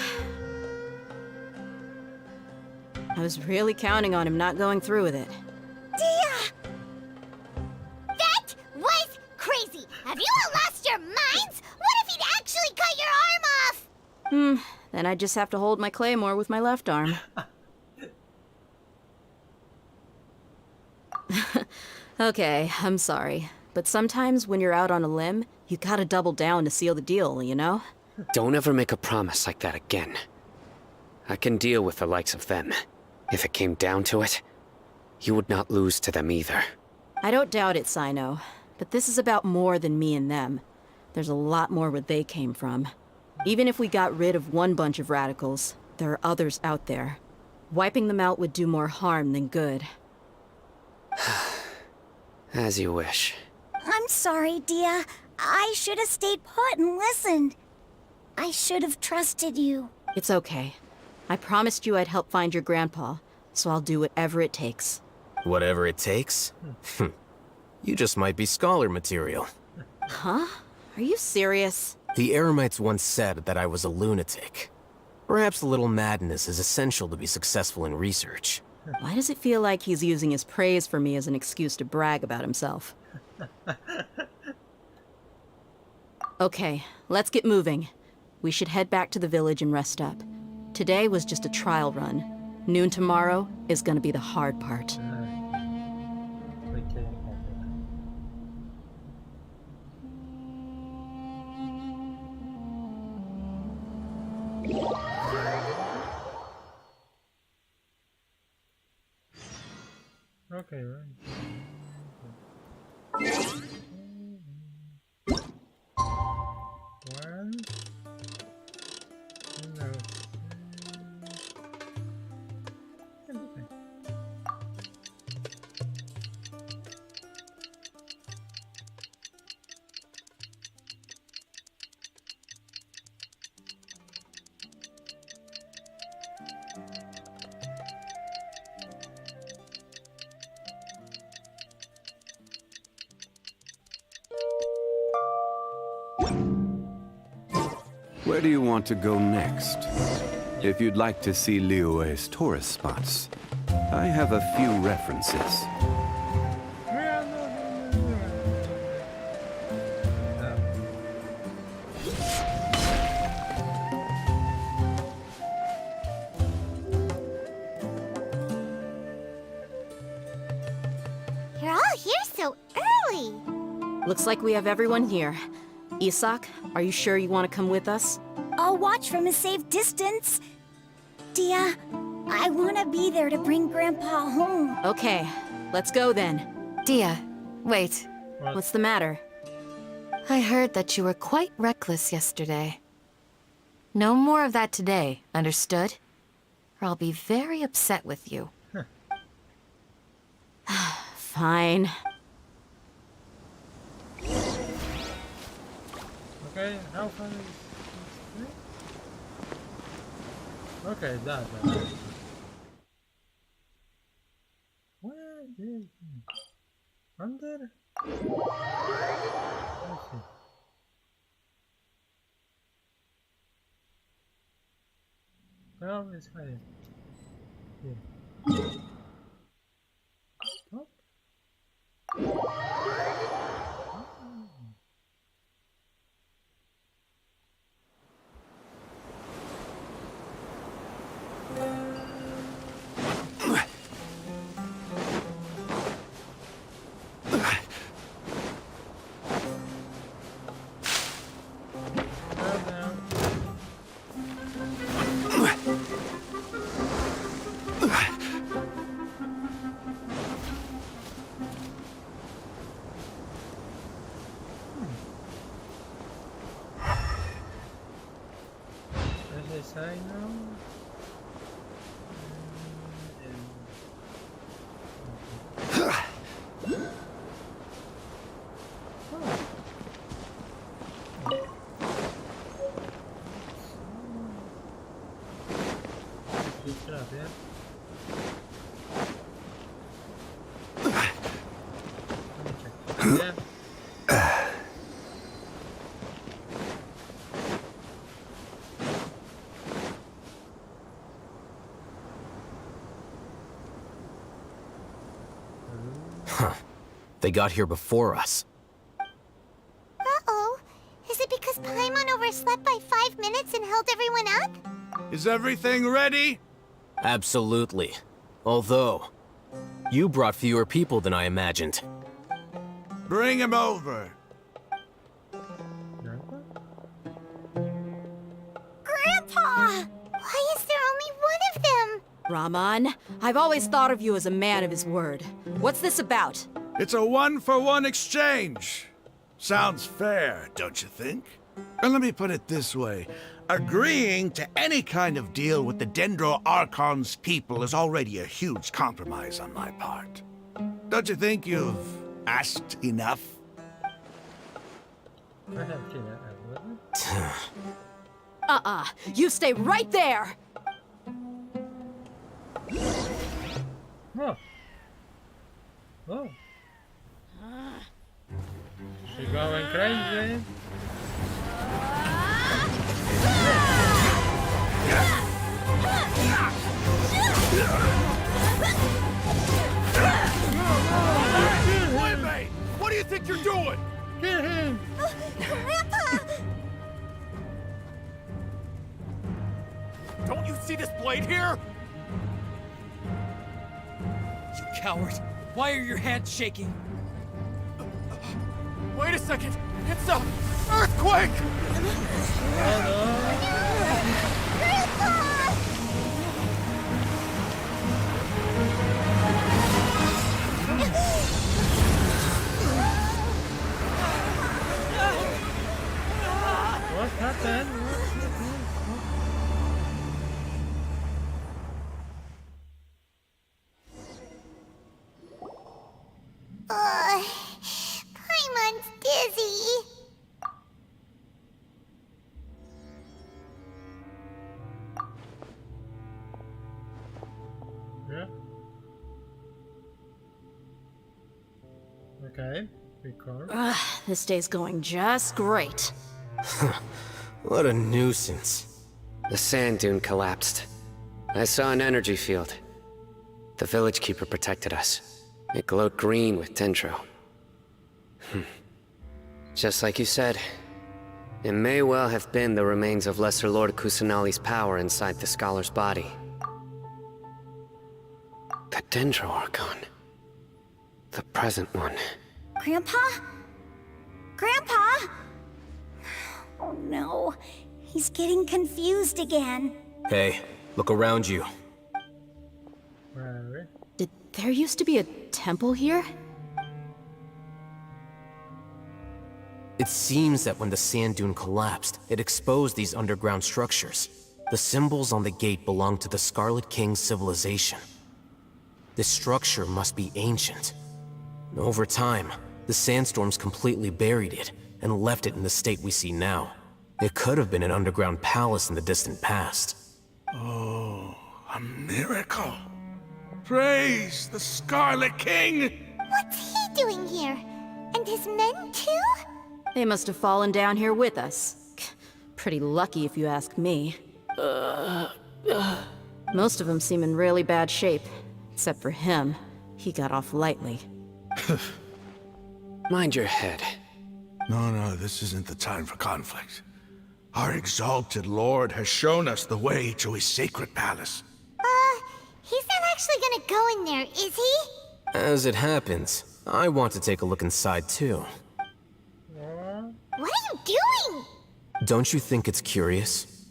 I was really counting on him not going through with it. Dia! That was crazy! Have you all lost your minds? What if he'd actually cut your arm off? Then I just have to hold my claymore with my left arm. Okay, I'm sorry. But sometimes when you're out on a limb, you gotta double down to seal the deal, you know? Don't ever make a promise like that again. I can deal with the likes of them. If it came down to it, you would not lose to them either. I don't doubt it, Sino. But this is about more than me and them. There's a lot more where they came from. Even if we got rid of one bunch of radicals, there are others out there. Wiping them out would do more harm than good. As you wish. I'm sorry, Dia. I should have stayed put and listened. I should have trusted you. It's okay. I promised you I'd help find your grandpa, so I'll do whatever it takes. Whatever it takes? You just might be scholar material. Huh? Are you serious? The Eremites once said that I was a lunatic. Perhaps a little madness is essential to be successful in research. Why does it feel like he's using his praise for me as an excuse to brag about himself? Okay, let's get moving. We should head back to the village and rest up. Today was just a trial run. Noon tomorrow is gonna be the hard part. Okay, right. One. No. Where do you want to go next? If you'd like to see Liyue's tourist spots, I have a few references. You're all here so early. Looks like we have everyone here. Isak, are you sure you want to come with us? I'll watch from a safe distance. Dia, I want to be there to bring Grandpa home. Okay, let's go then. Dia, wait. What's the matter? I heard that you were quite reckless yesterday. No more of that today, understood? Or I'll be very upset with you. Fine. Okay, how far is this? Okay, that. Where is he? Under? Let's see. Where is higher? Here. What? I know. They got here before us. Uh-oh. Is it because Paimon overslept by 5 minutes and held everyone up? Is everything ready? Absolutely. Although, you brought fewer people than I imagined. Bring him over. Grandpa! Why is there only one of them? Rahman, I've always thought of you as a man of his word. What's this about? It's a 1-for-1 exchange. Sounds fair, don't you think? And let me put it this way. Agreeing to any kind of deal with the Dendro Archons people is already a huge compromise on my part. Don't you think you've asked enough? You stay right there! Oh. Oh. She going crazy. Playmate! What do you think you're doing? Kill him! Grandpa! Don't you see this blade here? You coward! Why are your hands shaking? Wait a second! It's a earthquake! What happened? Paimon's dizzy. Yeah. Okay, record. This day's going just great. What a nuisance. The sand dune collapsed. I saw an energy field. The village keeper protected us. It glowed green with dendro. Just like you said, it may well have been the remains of Lesser Lord Kusanali's power inside the scholar's body. The dendro archon. The present one. Grandpa? Grandpa? Oh no, he's getting confused again. Hey, look around you. Did there used to be a temple here? It seems that when the sand dune collapsed, it exposed these underground structures. The symbols on the gate belong to the Scarlet King's civilization. This structure must be ancient. Over time, the sandstorms completely buried it and left it in the state we see now. It could have been an underground palace in the distant past. Oh, a miracle. Praise the Scarlet King! What's he doing here? And his men too? They must have fallen down here with us. Pretty lucky if you ask me. Most of them seem in really bad shape. Except for him. He got off lightly. Mind your head. No, this isn't the time for conflict. Our exalted lord has shown us the way to his sacred palace. He's not actually gonna go in there, is he? As it happens, I want to take a look inside too. What are you doing? Don't you think it's curious?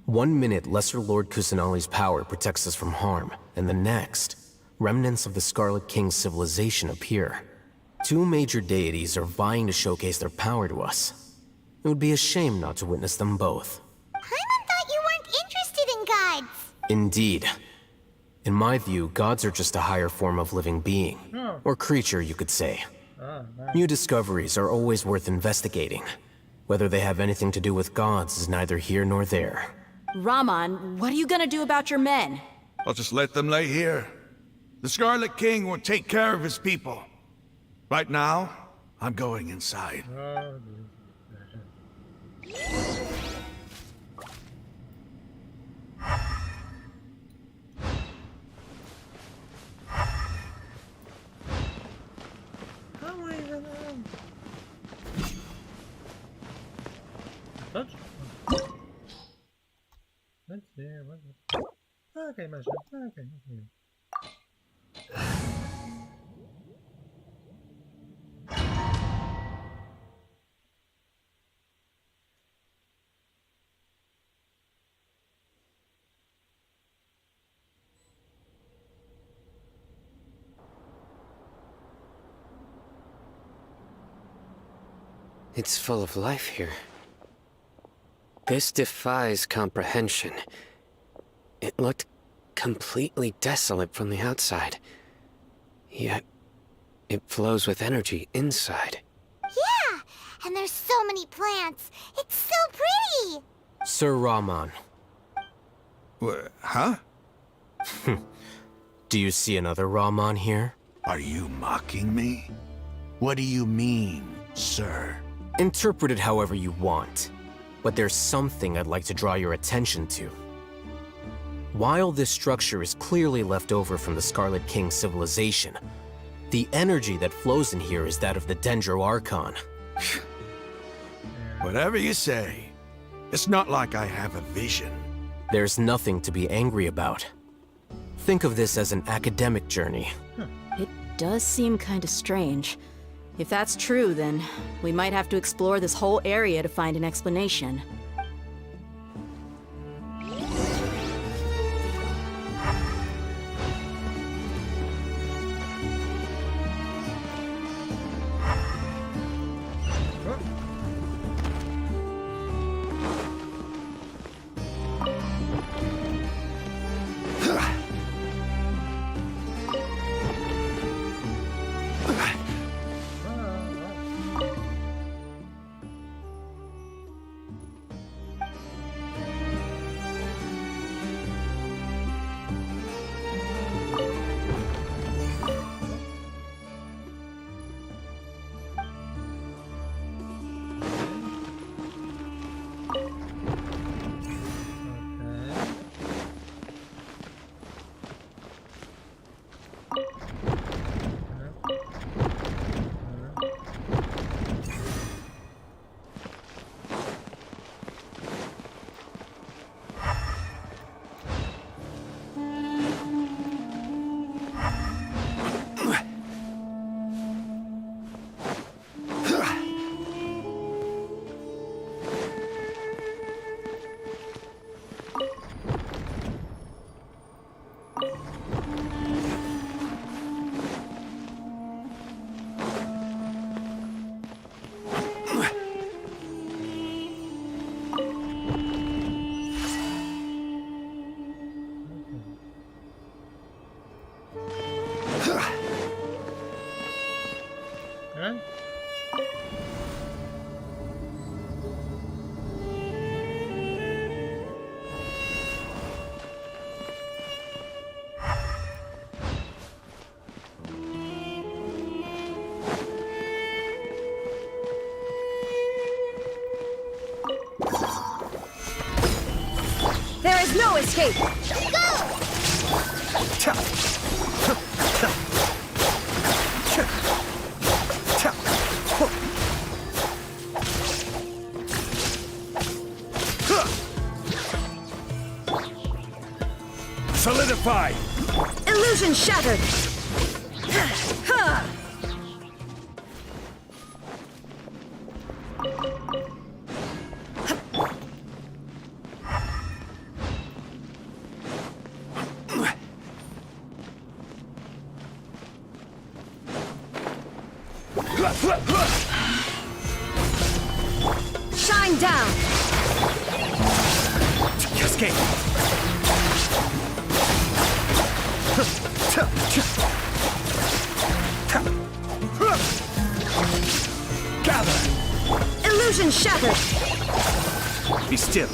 1 minute, Lesser Lord Kusanali's power protects us from harm, and the next, remnants of the Scarlet King's civilization appear. 2 major deities are vying to showcase their power to us. It would be a shame not to witness them both. Paimon thought you weren't interested in gods. Indeed. In my view, gods are just a higher form of living being. Or creature, you could say. New discoveries are always worth investigating. Whether they have anything to do with gods is neither here nor there. Raman, what are you gonna do about your men? I'll just let them lay here. The Scarlet King will take care of his people. Right now, I'm going inside. Let's see, what is it? Okay, my shot. Okay. It's full of life here. This defies comprehension. It looked completely desolate from the outside. Yet, it flows with energy inside. Yeah, and there's so many plants. It's so pretty. Sir Raman. Huh? Do you see another Raman here? Are you mocking me? What do you mean, sir? Interpret it however you want. But there's something I'd like to draw your attention to. While this structure is clearly left over from the Scarlet King's civilization, the energy that flows in here is that of the Dendro Archon. Whatever you say. It's not like I have a vision. There's nothing to be angry about. Think of this as an academic journey. It does seem kinda strange. If that's true, then we might have to explore this whole area to find an explanation. Huh? There is no escape! Solidify! Illusion shattered! Shine down! Cascade! Gather! Illusion shattered! Be still.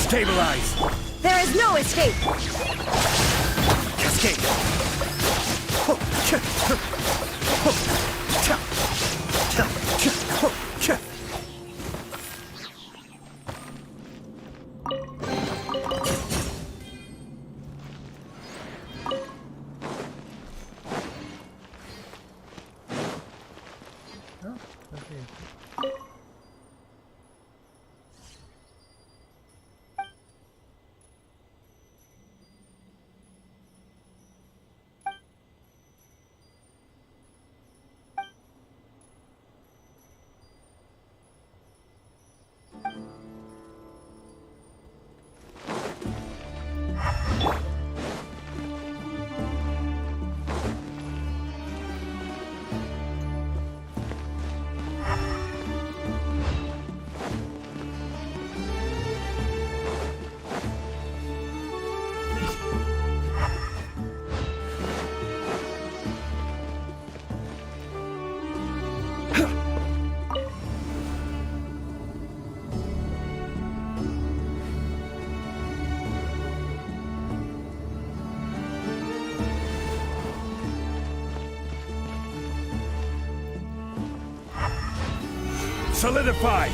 Stabilize! There is no escape! Cascade! Solidify!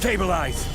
Stabilize!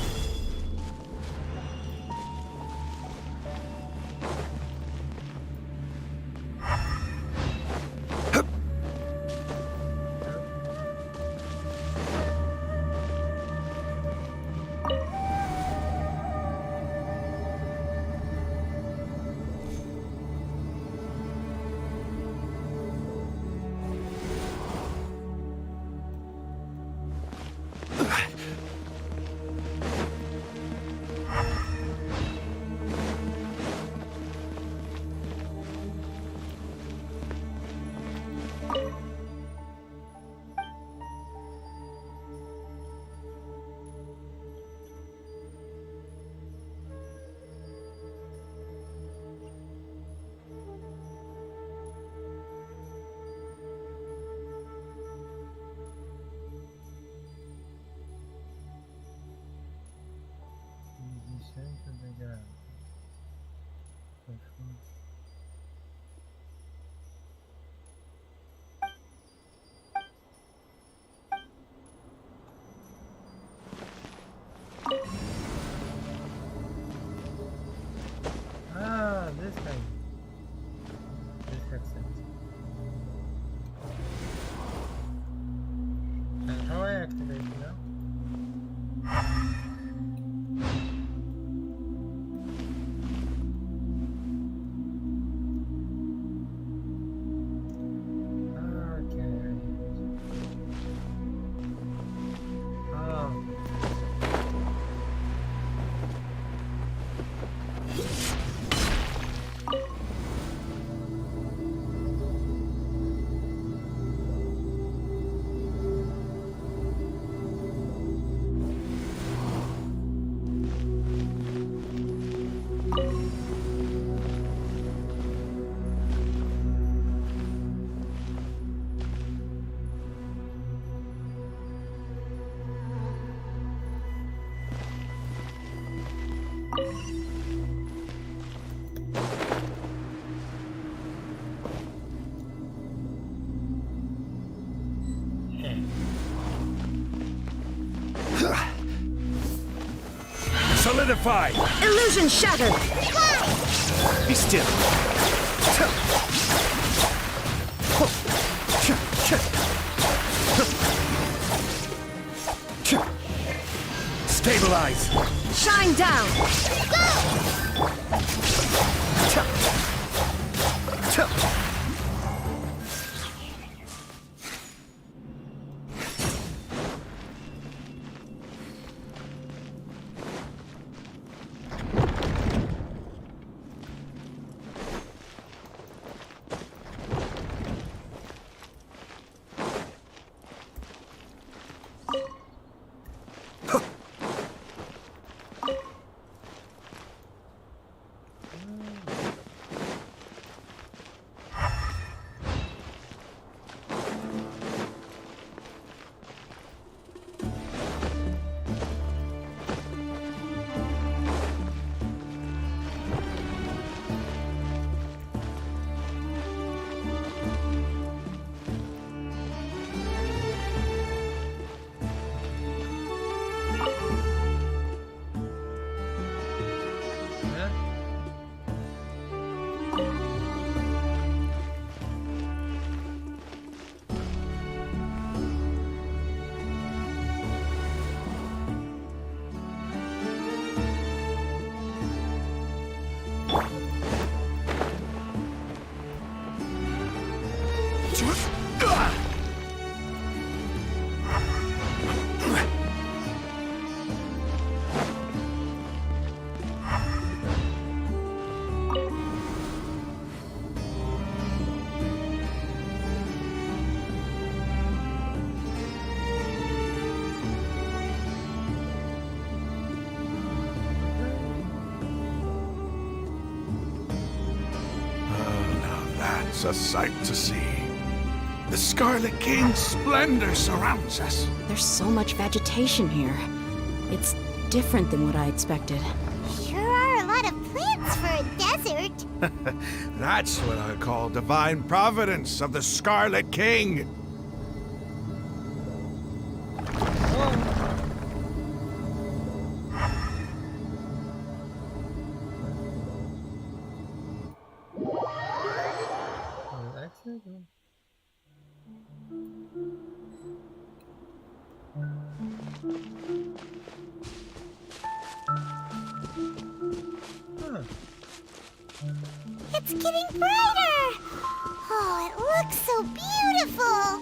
Ah, this thing. This makes sense. And how I activate it now? Solidify! Illusion shattered! Be still. Stabilize! Shine down! It's a sight to see. The Scarlet King's splendor surrounds us. There's so much vegetation here. It's different than what I expected. Sure are a lot of plants for a desert. That's what I call divine providence of the Scarlet King. It's getting brighter! Oh, it looks so beautiful!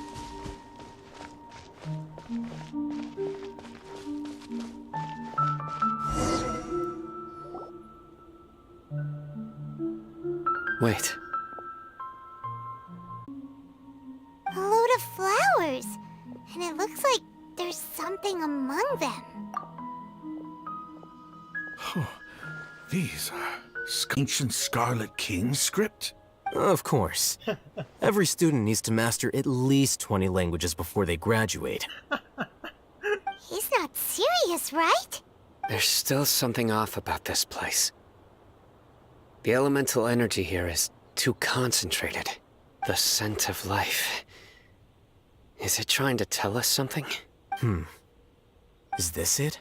Wait. A load of flowers. And it looks like there's something among them. These are ancient Scarlet King script? Of course. Every student needs to master at least 20 languages before they graduate. He's not serious, right? There's still something off about this place. The elemental energy here is too concentrated. The scent of life. Is it trying to tell us something? Is this it?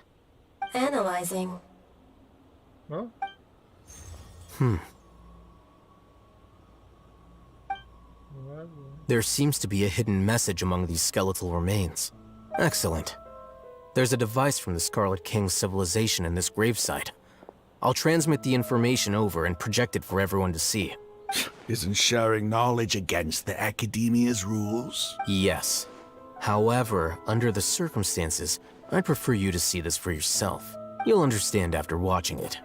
Analyzing. Oh? There seems to be a hidden message among these skeletal remains. Excellent. There's a device from the Scarlet King's civilization in this gravesite. I'll transmit the information over and project it for everyone to see. Isn't sharing knowledge against the Academia's rules? Yes. However, under the circumstances, I'd prefer you to see this for yourself. You'll understand after watching it.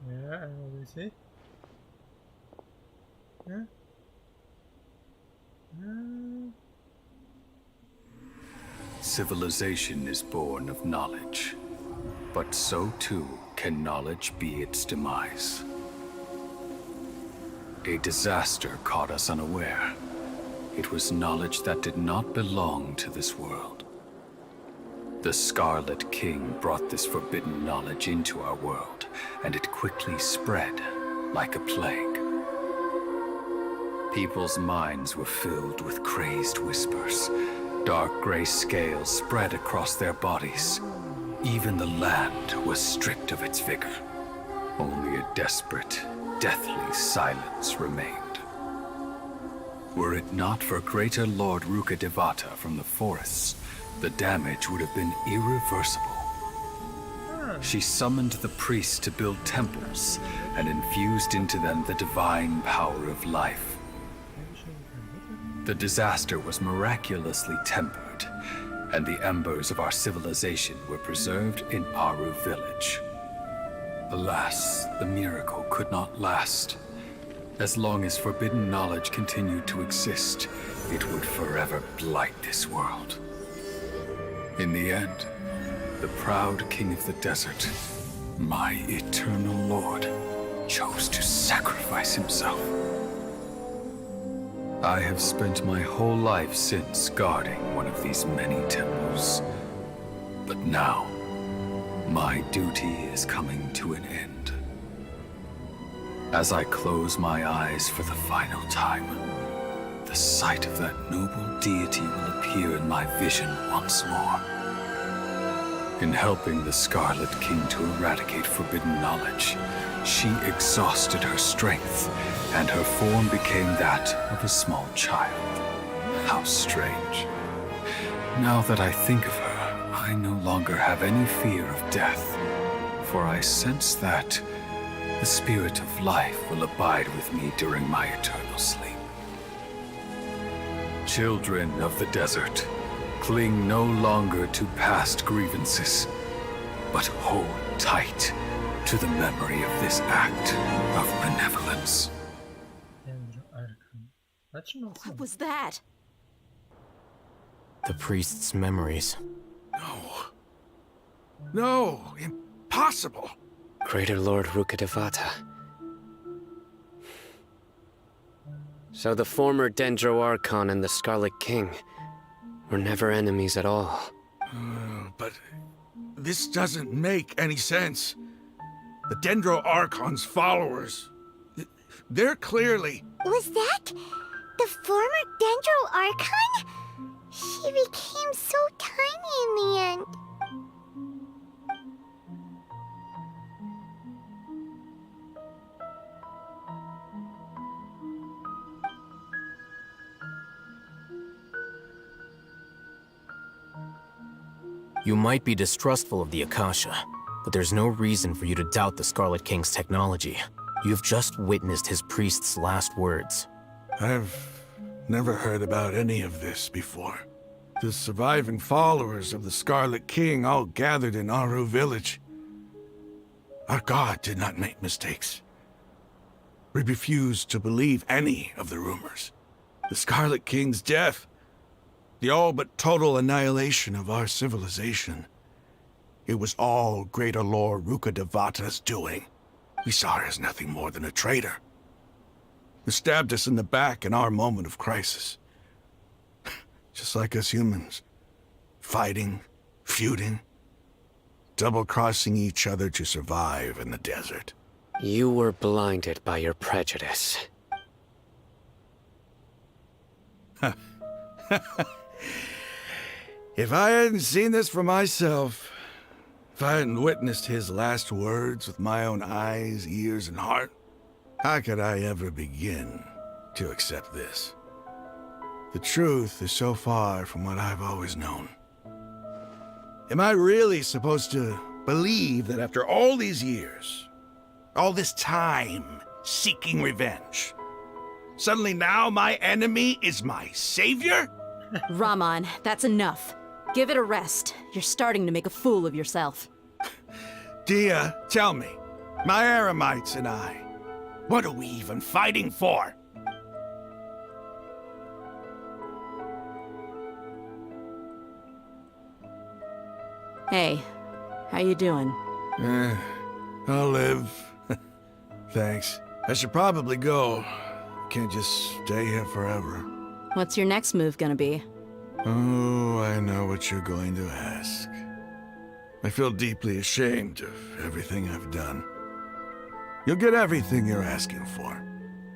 Yeah, I will see. Yeah. Civilization is born of knowledge, but so too can knowledge be its demise. A disaster caught us unaware. It was knowledge that did not belong to this world. The Scarlet King brought this forbidden knowledge into our world, and it quickly spread like a plague. People's minds were filled with crazed whispers. Dark gray scales spread across their bodies. Even the land was stripped of its vigor. Only a desperate, deathly silence remained. Were it not for greater Lord Rukkhadevata from the forests, the damage would have been irreversible. She summoned the priests to build temples and infused into them the divine power of life. The disaster was miraculously tempered, and the embers of our civilization were preserved in Aru village. Alas, the miracle could not last. As long as forbidden knowledge continued to exist, it would forever blight this world. In the end, the proud king of the desert, my eternal lord, chose to sacrifice himself. I have spent my whole life since guarding one of these many temples. But now, my duty is coming to an end. As I close my eyes for the final time, the sight of that noble deity will appear in my vision once more. In helping the Scarlet King to eradicate forbidden knowledge, she exhausted her strength, and her form became that of a small child. How strange. Now that I think of her, I no longer have any fear of death, for I sense that the spirit of life will abide with me during my eternal sleep. Children of the desert, cling no longer to past grievances, but hold tight to the memory of this act of benevolence. What was that? The priest's memories. No, impossible. Greater Lord Rukkhadevata. So the former Dendro Archon and the Scarlet King were never enemies at all. But this doesn't make any sense. The Dendro Archon's followers, they're clearly... Was that the former Dendro Archon? She became so tiny in the end. You might be distrustful of the Akasha, but there's no reason for you to doubt the Scarlet King's technology. You've just witnessed his priest's last words. I've never heard about any of this before. The surviving followers of the Scarlet King all gathered in Aru village. Our god did not make mistakes. We refused to believe any of the rumors. The Scarlet King's death, the all but total annihilation of our civilization. It was all Greater Lord Rukkhadevata's doing. We saw her as nothing more than a traitor. Who stabbed us in the back in our moment of crisis. Just like us humans. Fighting, feuding, double-crossing each other to survive in the desert. You were blinded by your prejudice. If I hadn't seen this for myself, if I hadn't witnessed his last words with my own eyes, ears, and heart, how could I ever begin to accept this? The truth is so far from what I've always known. Am I really supposed to believe that after all these years, all this time seeking revenge, suddenly now my enemy is my savior? Raman, that's enough. Give it a rest. You're starting to make a fool of yourself. Dia, tell me, my Eremites and I, what are we even fighting for? Hey, how you doing? I'll live. Thanks. I should probably go. Can't just stay here forever. What's your next move gonna be? Oh, I know what you're going to ask. I feel deeply ashamed of everything I've done. You'll get everything you're asking for.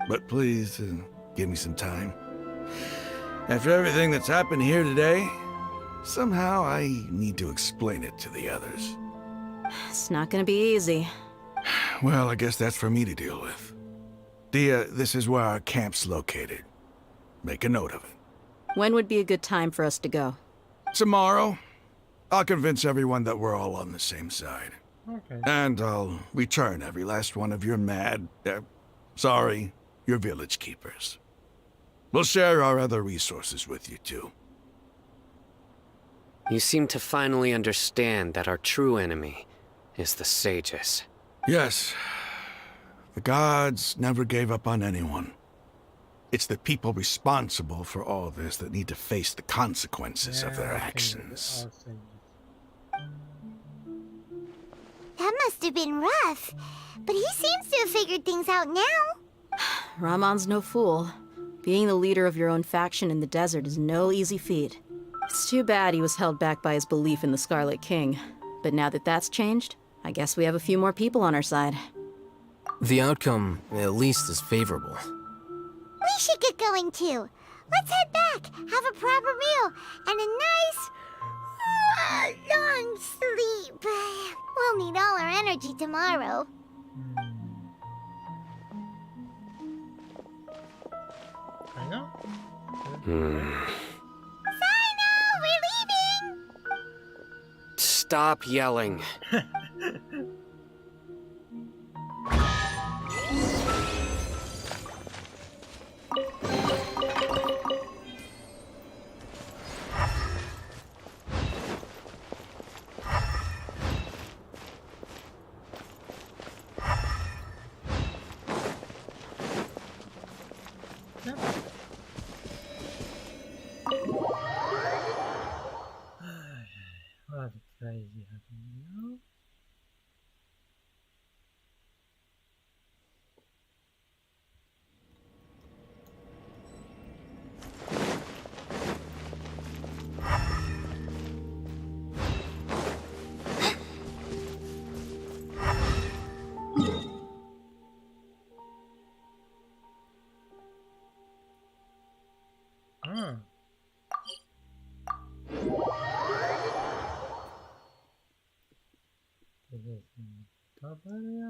But please, give me some time. After everything that's happened here today, somehow I need to explain it to the others. It's not gonna be easy. Well, I guess that's for me to deal with. Dia, this is where our camp's located. Make a note of it. When would be a good time for us to go? Tomorrow. I'll convince everyone that we're all on the same side. Okay. And I'll return every last one of your your village keepers. We'll share our other resources with you too. You seem to finally understand that our true enemy is the sages. Yes. The gods never gave up on anyone. It's the people responsible for all this that need to face the consequences of their actions. That must have been rough. But he seems to have figured things out now. Ramon's no fool. Being the leader of your own faction in the desert is no easy feat. It's too bad he was held back by his belief in the Scarlet King. But now that that's changed, I guess we have a few more people on our side. The outcome, at least, is favorable. We should get going too. Let's head back, have a proper meal, and a nice, long sleep. We'll need all our energy tomorrow. I know. Sino, we're leaving! Stop yelling. What crazy happening now? Ah. This is top area.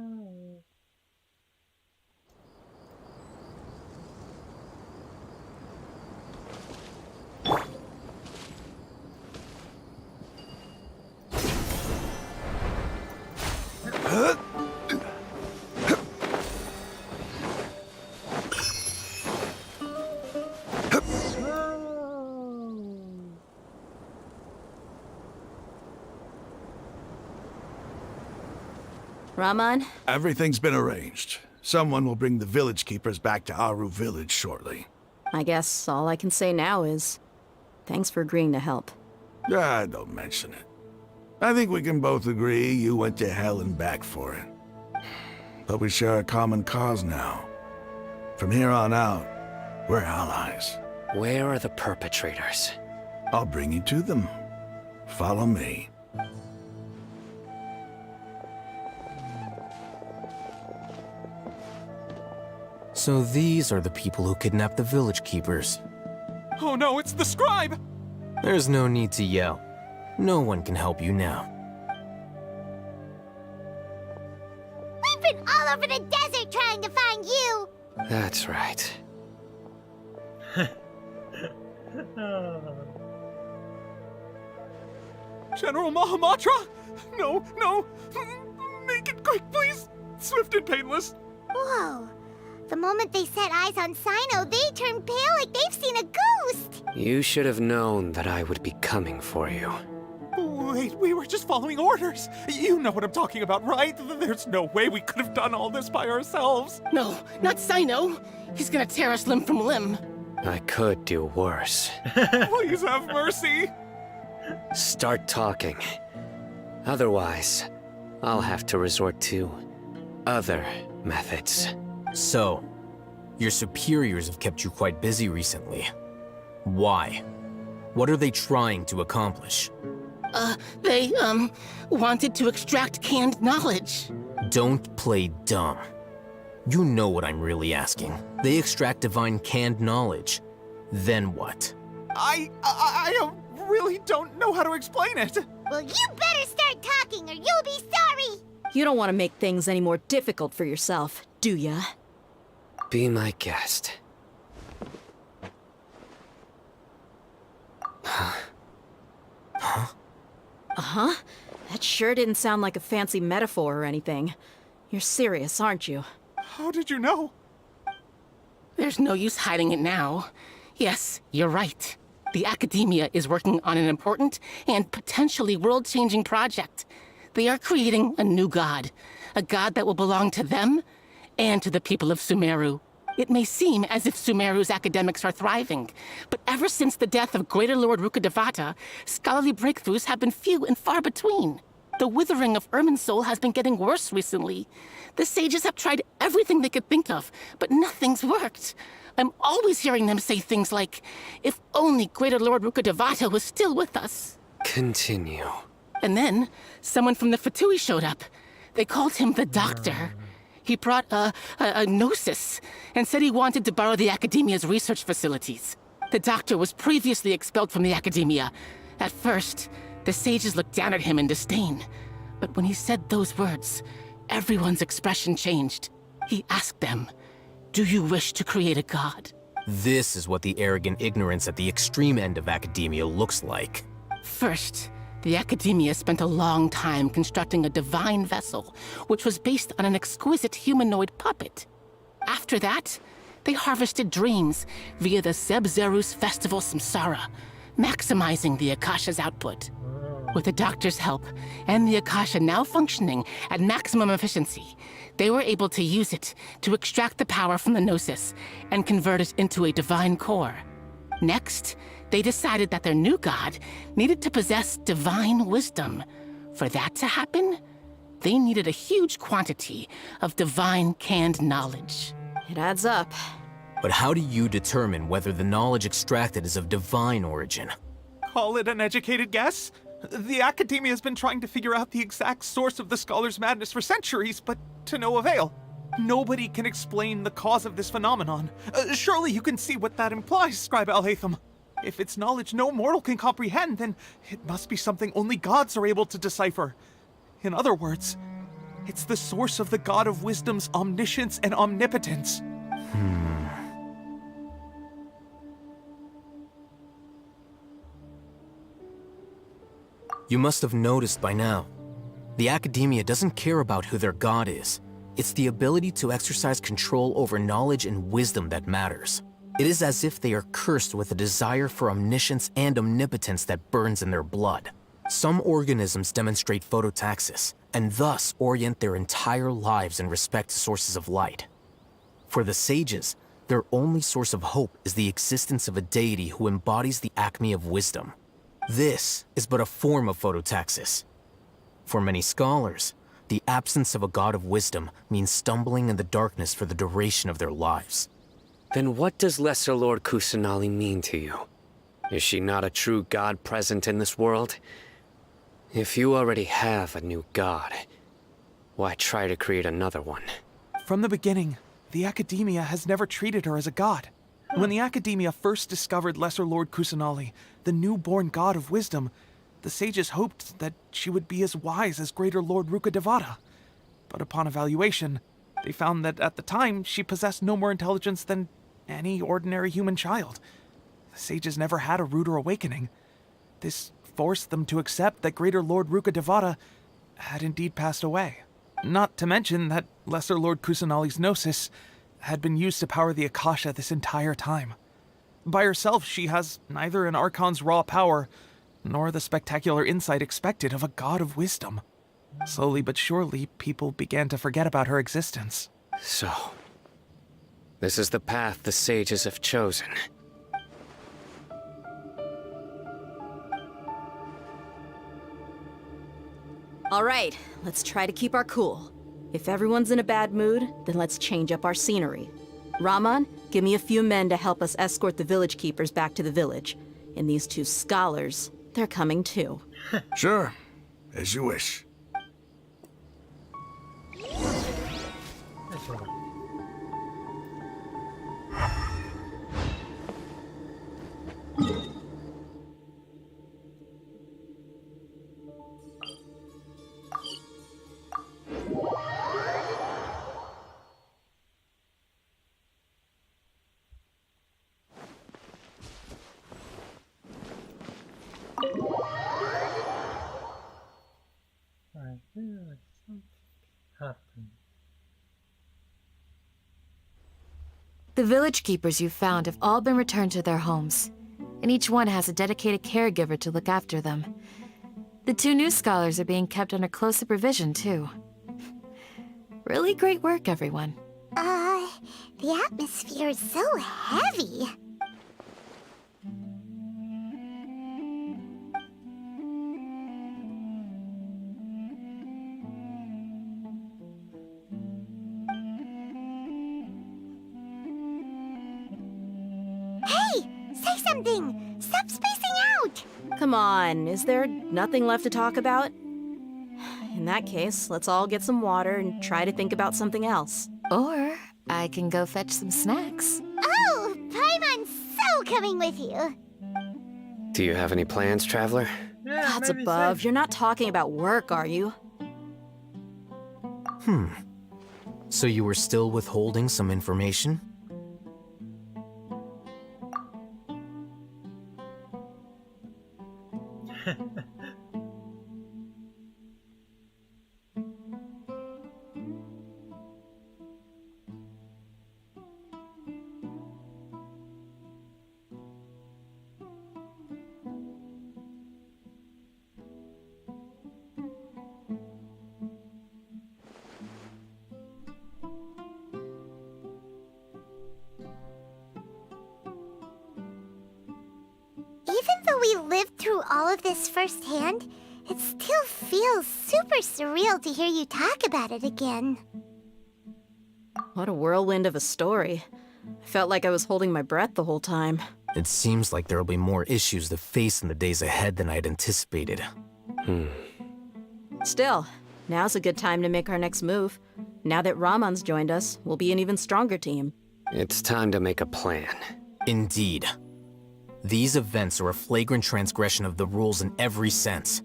Raman? Everything's been arranged. Someone will bring the village keepers back to Aru village shortly. I guess all I can say now is thanks for agreeing to help. Ah, don't mention it. I think we can both agree you went to hell and back for it. But we share a common cause now. From here on out, we're allies. Where are the perpetrators? I'll bring you to them. Follow me. So these are the people who kidnapped the village keepers. Oh no, it's the scribe! There's no need to yell. No one can help you now. We've been all over the desert trying to find you! That's right. General Mahamatra? No, no! Make it quick, please! Swift and painless! Whoa. The moment they set eyes on Sino, they turned pale like they've seen a ghost! You should have known that I would be coming for you. Wait, we were just following orders. You know what I'm talking about, right? There's no way we could have done all this by ourselves. No, not Sino. He's gonna tear us limb from limb. I could do worse. Please have mercy. Start talking. Otherwise, I'll have to resort to other methods. So, your superiors have kept you quite busy recently. Why? What are they trying to accomplish? They wanted to extract canned knowledge. Don't play dumb. You know what I'm really asking. They extract divine canned knowledge. Then what? I really don't know how to explain it. Well, you better start talking or you'll be sorry! You don't want to make things any more difficult for yourself, do ya? Be my guest. Uh-huh. That sure didn't sound like a fancy metaphor or anything. You're serious, aren't you? How did you know? There's no use hiding it now. Yes, you're right. The Academia is working on an important and potentially world-changing project. They are creating a new god. A god that will belong to them and to the people of Sumeru. It may seem as if Sumeru's academics are thriving, but ever since the death of Greater Lord Rukkhadevata, scholarly breakthroughs have been few and far between. The withering of Irminsul has been getting worse recently. The sages have tried everything they could think of, but nothing's worked. I'm always hearing them say things like, if only Greater Lord Rukkhadevata was still with us. Continue. And then, someone from the Fatui showed up. They called him the Doctor. He brought a gnosis and said he wanted to borrow the Academia's research facilities. The Doctor was previously expelled from the Academia. At first, the sages looked down at him in disdain. But when he said those words, everyone's expression changed. He asked them, "Do you wish to create a god?" This is what the arrogant ignorance at the extreme end of academia looks like. First, the Academia spent a long time constructing a divine vessel, which was based on an exquisite humanoid puppet. After that, they harvested dreams via the Zeb-Zerus Festival Samsara, maximizing the Akasha's output. With the Doctor's help, and the Akasha now functioning at maximum efficiency, they were able to use it to extract the power from the Gnosis and convert it into a divine core. Next, they decided that their new god needed to possess divine wisdom. For that to happen, they needed a huge quantity of divine canned knowledge. It adds up. But how do you determine whether the knowledge extracted is of divine origin? Call it an educated guess? The Academia has been trying to figure out the exact source of the Scholar's madness for centuries, but to no avail. Nobody can explain the cause of this phenomenon. Surely you can see what that implies, Scribe Alhaitham. If it's knowledge no mortal can comprehend, then it must be something only gods are able to decipher. In other words, it's the source of the God of Wisdom's omniscience and omnipotence. You must have noticed by now. The Academia doesn't care about who their god is. It's the ability to exercise control over knowledge and wisdom that matters. It is as if they are cursed with a desire for omniscience and omnipotence that burns in their blood. Some organisms demonstrate phototaxis, and thus orient their entire lives in respect to sources of light. For the sages, their only source of hope is the existence of a deity who embodies the acme of wisdom. This is but a form of phototaxis. For many scholars, the absence of a god of wisdom means stumbling in the darkness for the duration of their lives. Then what does Lesser Lord Kusanali mean to you? Is she not a true god present in this world? If you already have a new god, why try to create another one? From the beginning, the Academia has never treated her as a god. When the Academia first discovered Lesser Lord Kusanali, the newborn god of wisdom, the sages hoped that she would be as wise as Greater Lord Rukkhadevata. But upon evaluation, they found that at the time she possessed no more intelligence than any ordinary human child. The sages never had a ruder awakening. This forced them to accept that Greater Lord Rukkhadevata had indeed passed away. Not to mention that Lesser Lord Kusanali's gnosis had been used to power the Akasha this entire time. By herself, she has neither an archon's raw power nor the spectacular insight expected of a god of wisdom. Slowly but surely, people began to forget about her existence. So, this is the path the sages have chosen. All right, let's try to keep our cool. If everyone's in a bad mood, then let's change up our scenery. Raman, give me a few men to help us escort the village keepers back to the village. And these two scholars, they're coming too. Sure, as you wish. I feel like something happened. The village keepers you found have all been returned to their homes, and each one has a dedicated caregiver to look after them. The two new scholars are being kept under close supervision, too. Really great work, everyone. The atmosphere is so heavy. Say something! Stop spacing out! Come on, is there nothing left to talk about? In that case, let's all get some water and try to think about something else. Or I can go fetch some snacks. Oh, Paimon's so coming with you. Do you have any plans, Traveler? Yeah, That's maybe above. so. You're not talking about work, are you? So you were still withholding some information? Even though we lived through all of this firsthand, it still feels super surreal to hear you talk about it again. What a whirlwind of a story. I felt like I was holding my breath the whole time. It seems like there will be more issues to face in the days ahead than I had anticipated. Still, now's a good time to make our next move. Now that Raman's joined us, we'll be an even stronger team. It's time to make a plan. Indeed. These events are a flagrant transgression of the rules in every sense.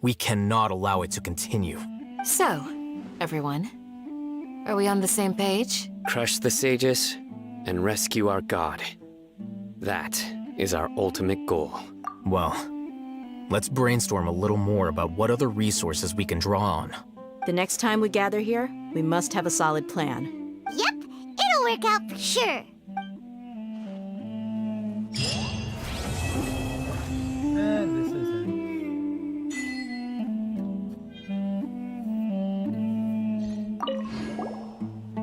We cannot allow it to continue. So, everyone, are we on the same page? Crush the sages and rescue our god. That is our ultimate goal. Well, Let's brainstorm a little more about what other resources we can draw on. The next time we gather here, we must have a solid plan. Yep, it'll work out for sure. And this is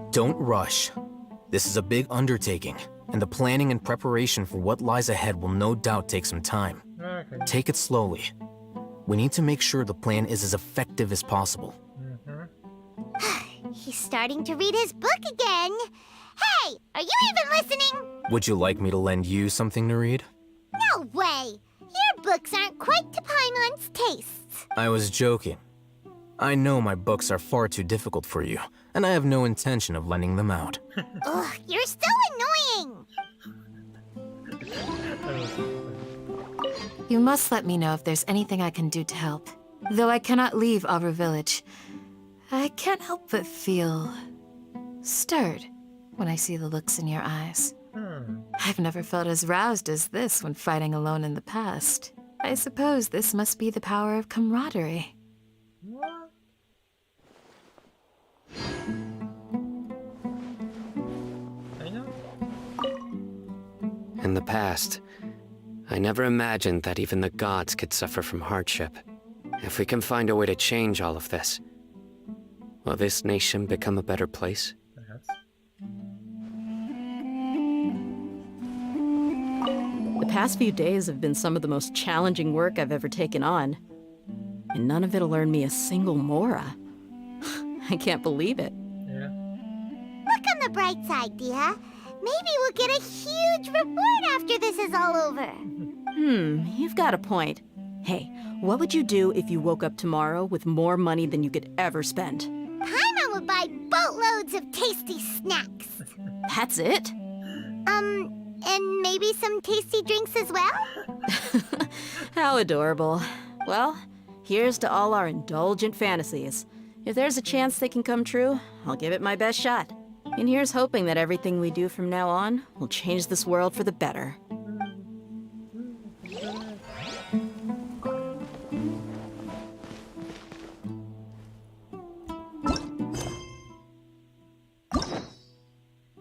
it. Don't rush. This is a big undertaking, and the planning and preparation for what lies ahead will no doubt take some time. Okay. Take it slowly. We need to make sure the plan is as effective as possible. He's starting to read his book again. Hey, are you even listening? Would you like me to lend you something to read? No way. Your books aren't quite to Paimon's tastes. I was joking. I know my books are far too difficult for you, and I have no intention of lending them out. Ugh, you're so annoying. You must let me know if there's anything I can do to help. Though I cannot leave Aru Village, I can't help but feel stirred when I see the looks in your eyes. I've never felt as roused as this when fighting alone in the past. I suppose this must be the power of camaraderie. What? I know. In the past, I never imagined that even the gods could suffer from hardship. If we can find a way to change all of this, will this nation become a better place? Perhaps. The past few days have been some of the most challenging work I've ever taken on. And none of it'll earn me a single Mora. I can't believe it. Yeah. Look on the bright side, Dia. Maybe we'll get a huge reward after this is all over. You've got a point. Hey, what would you do if you woke up tomorrow with more money than you could ever spend? Paimon would buy boatloads of tasty snacks. That's it? And maybe some tasty drinks as well? How adorable. Well, here's to all our indulgent fantasies. If there's a chance they can come true, I'll give it my best shot. And here's hoping that everything we do from now on will change this world for the better.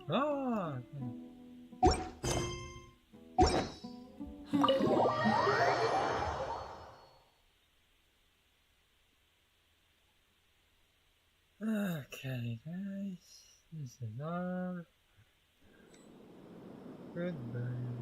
Oh. Okay, guys, this is all. Goodbye.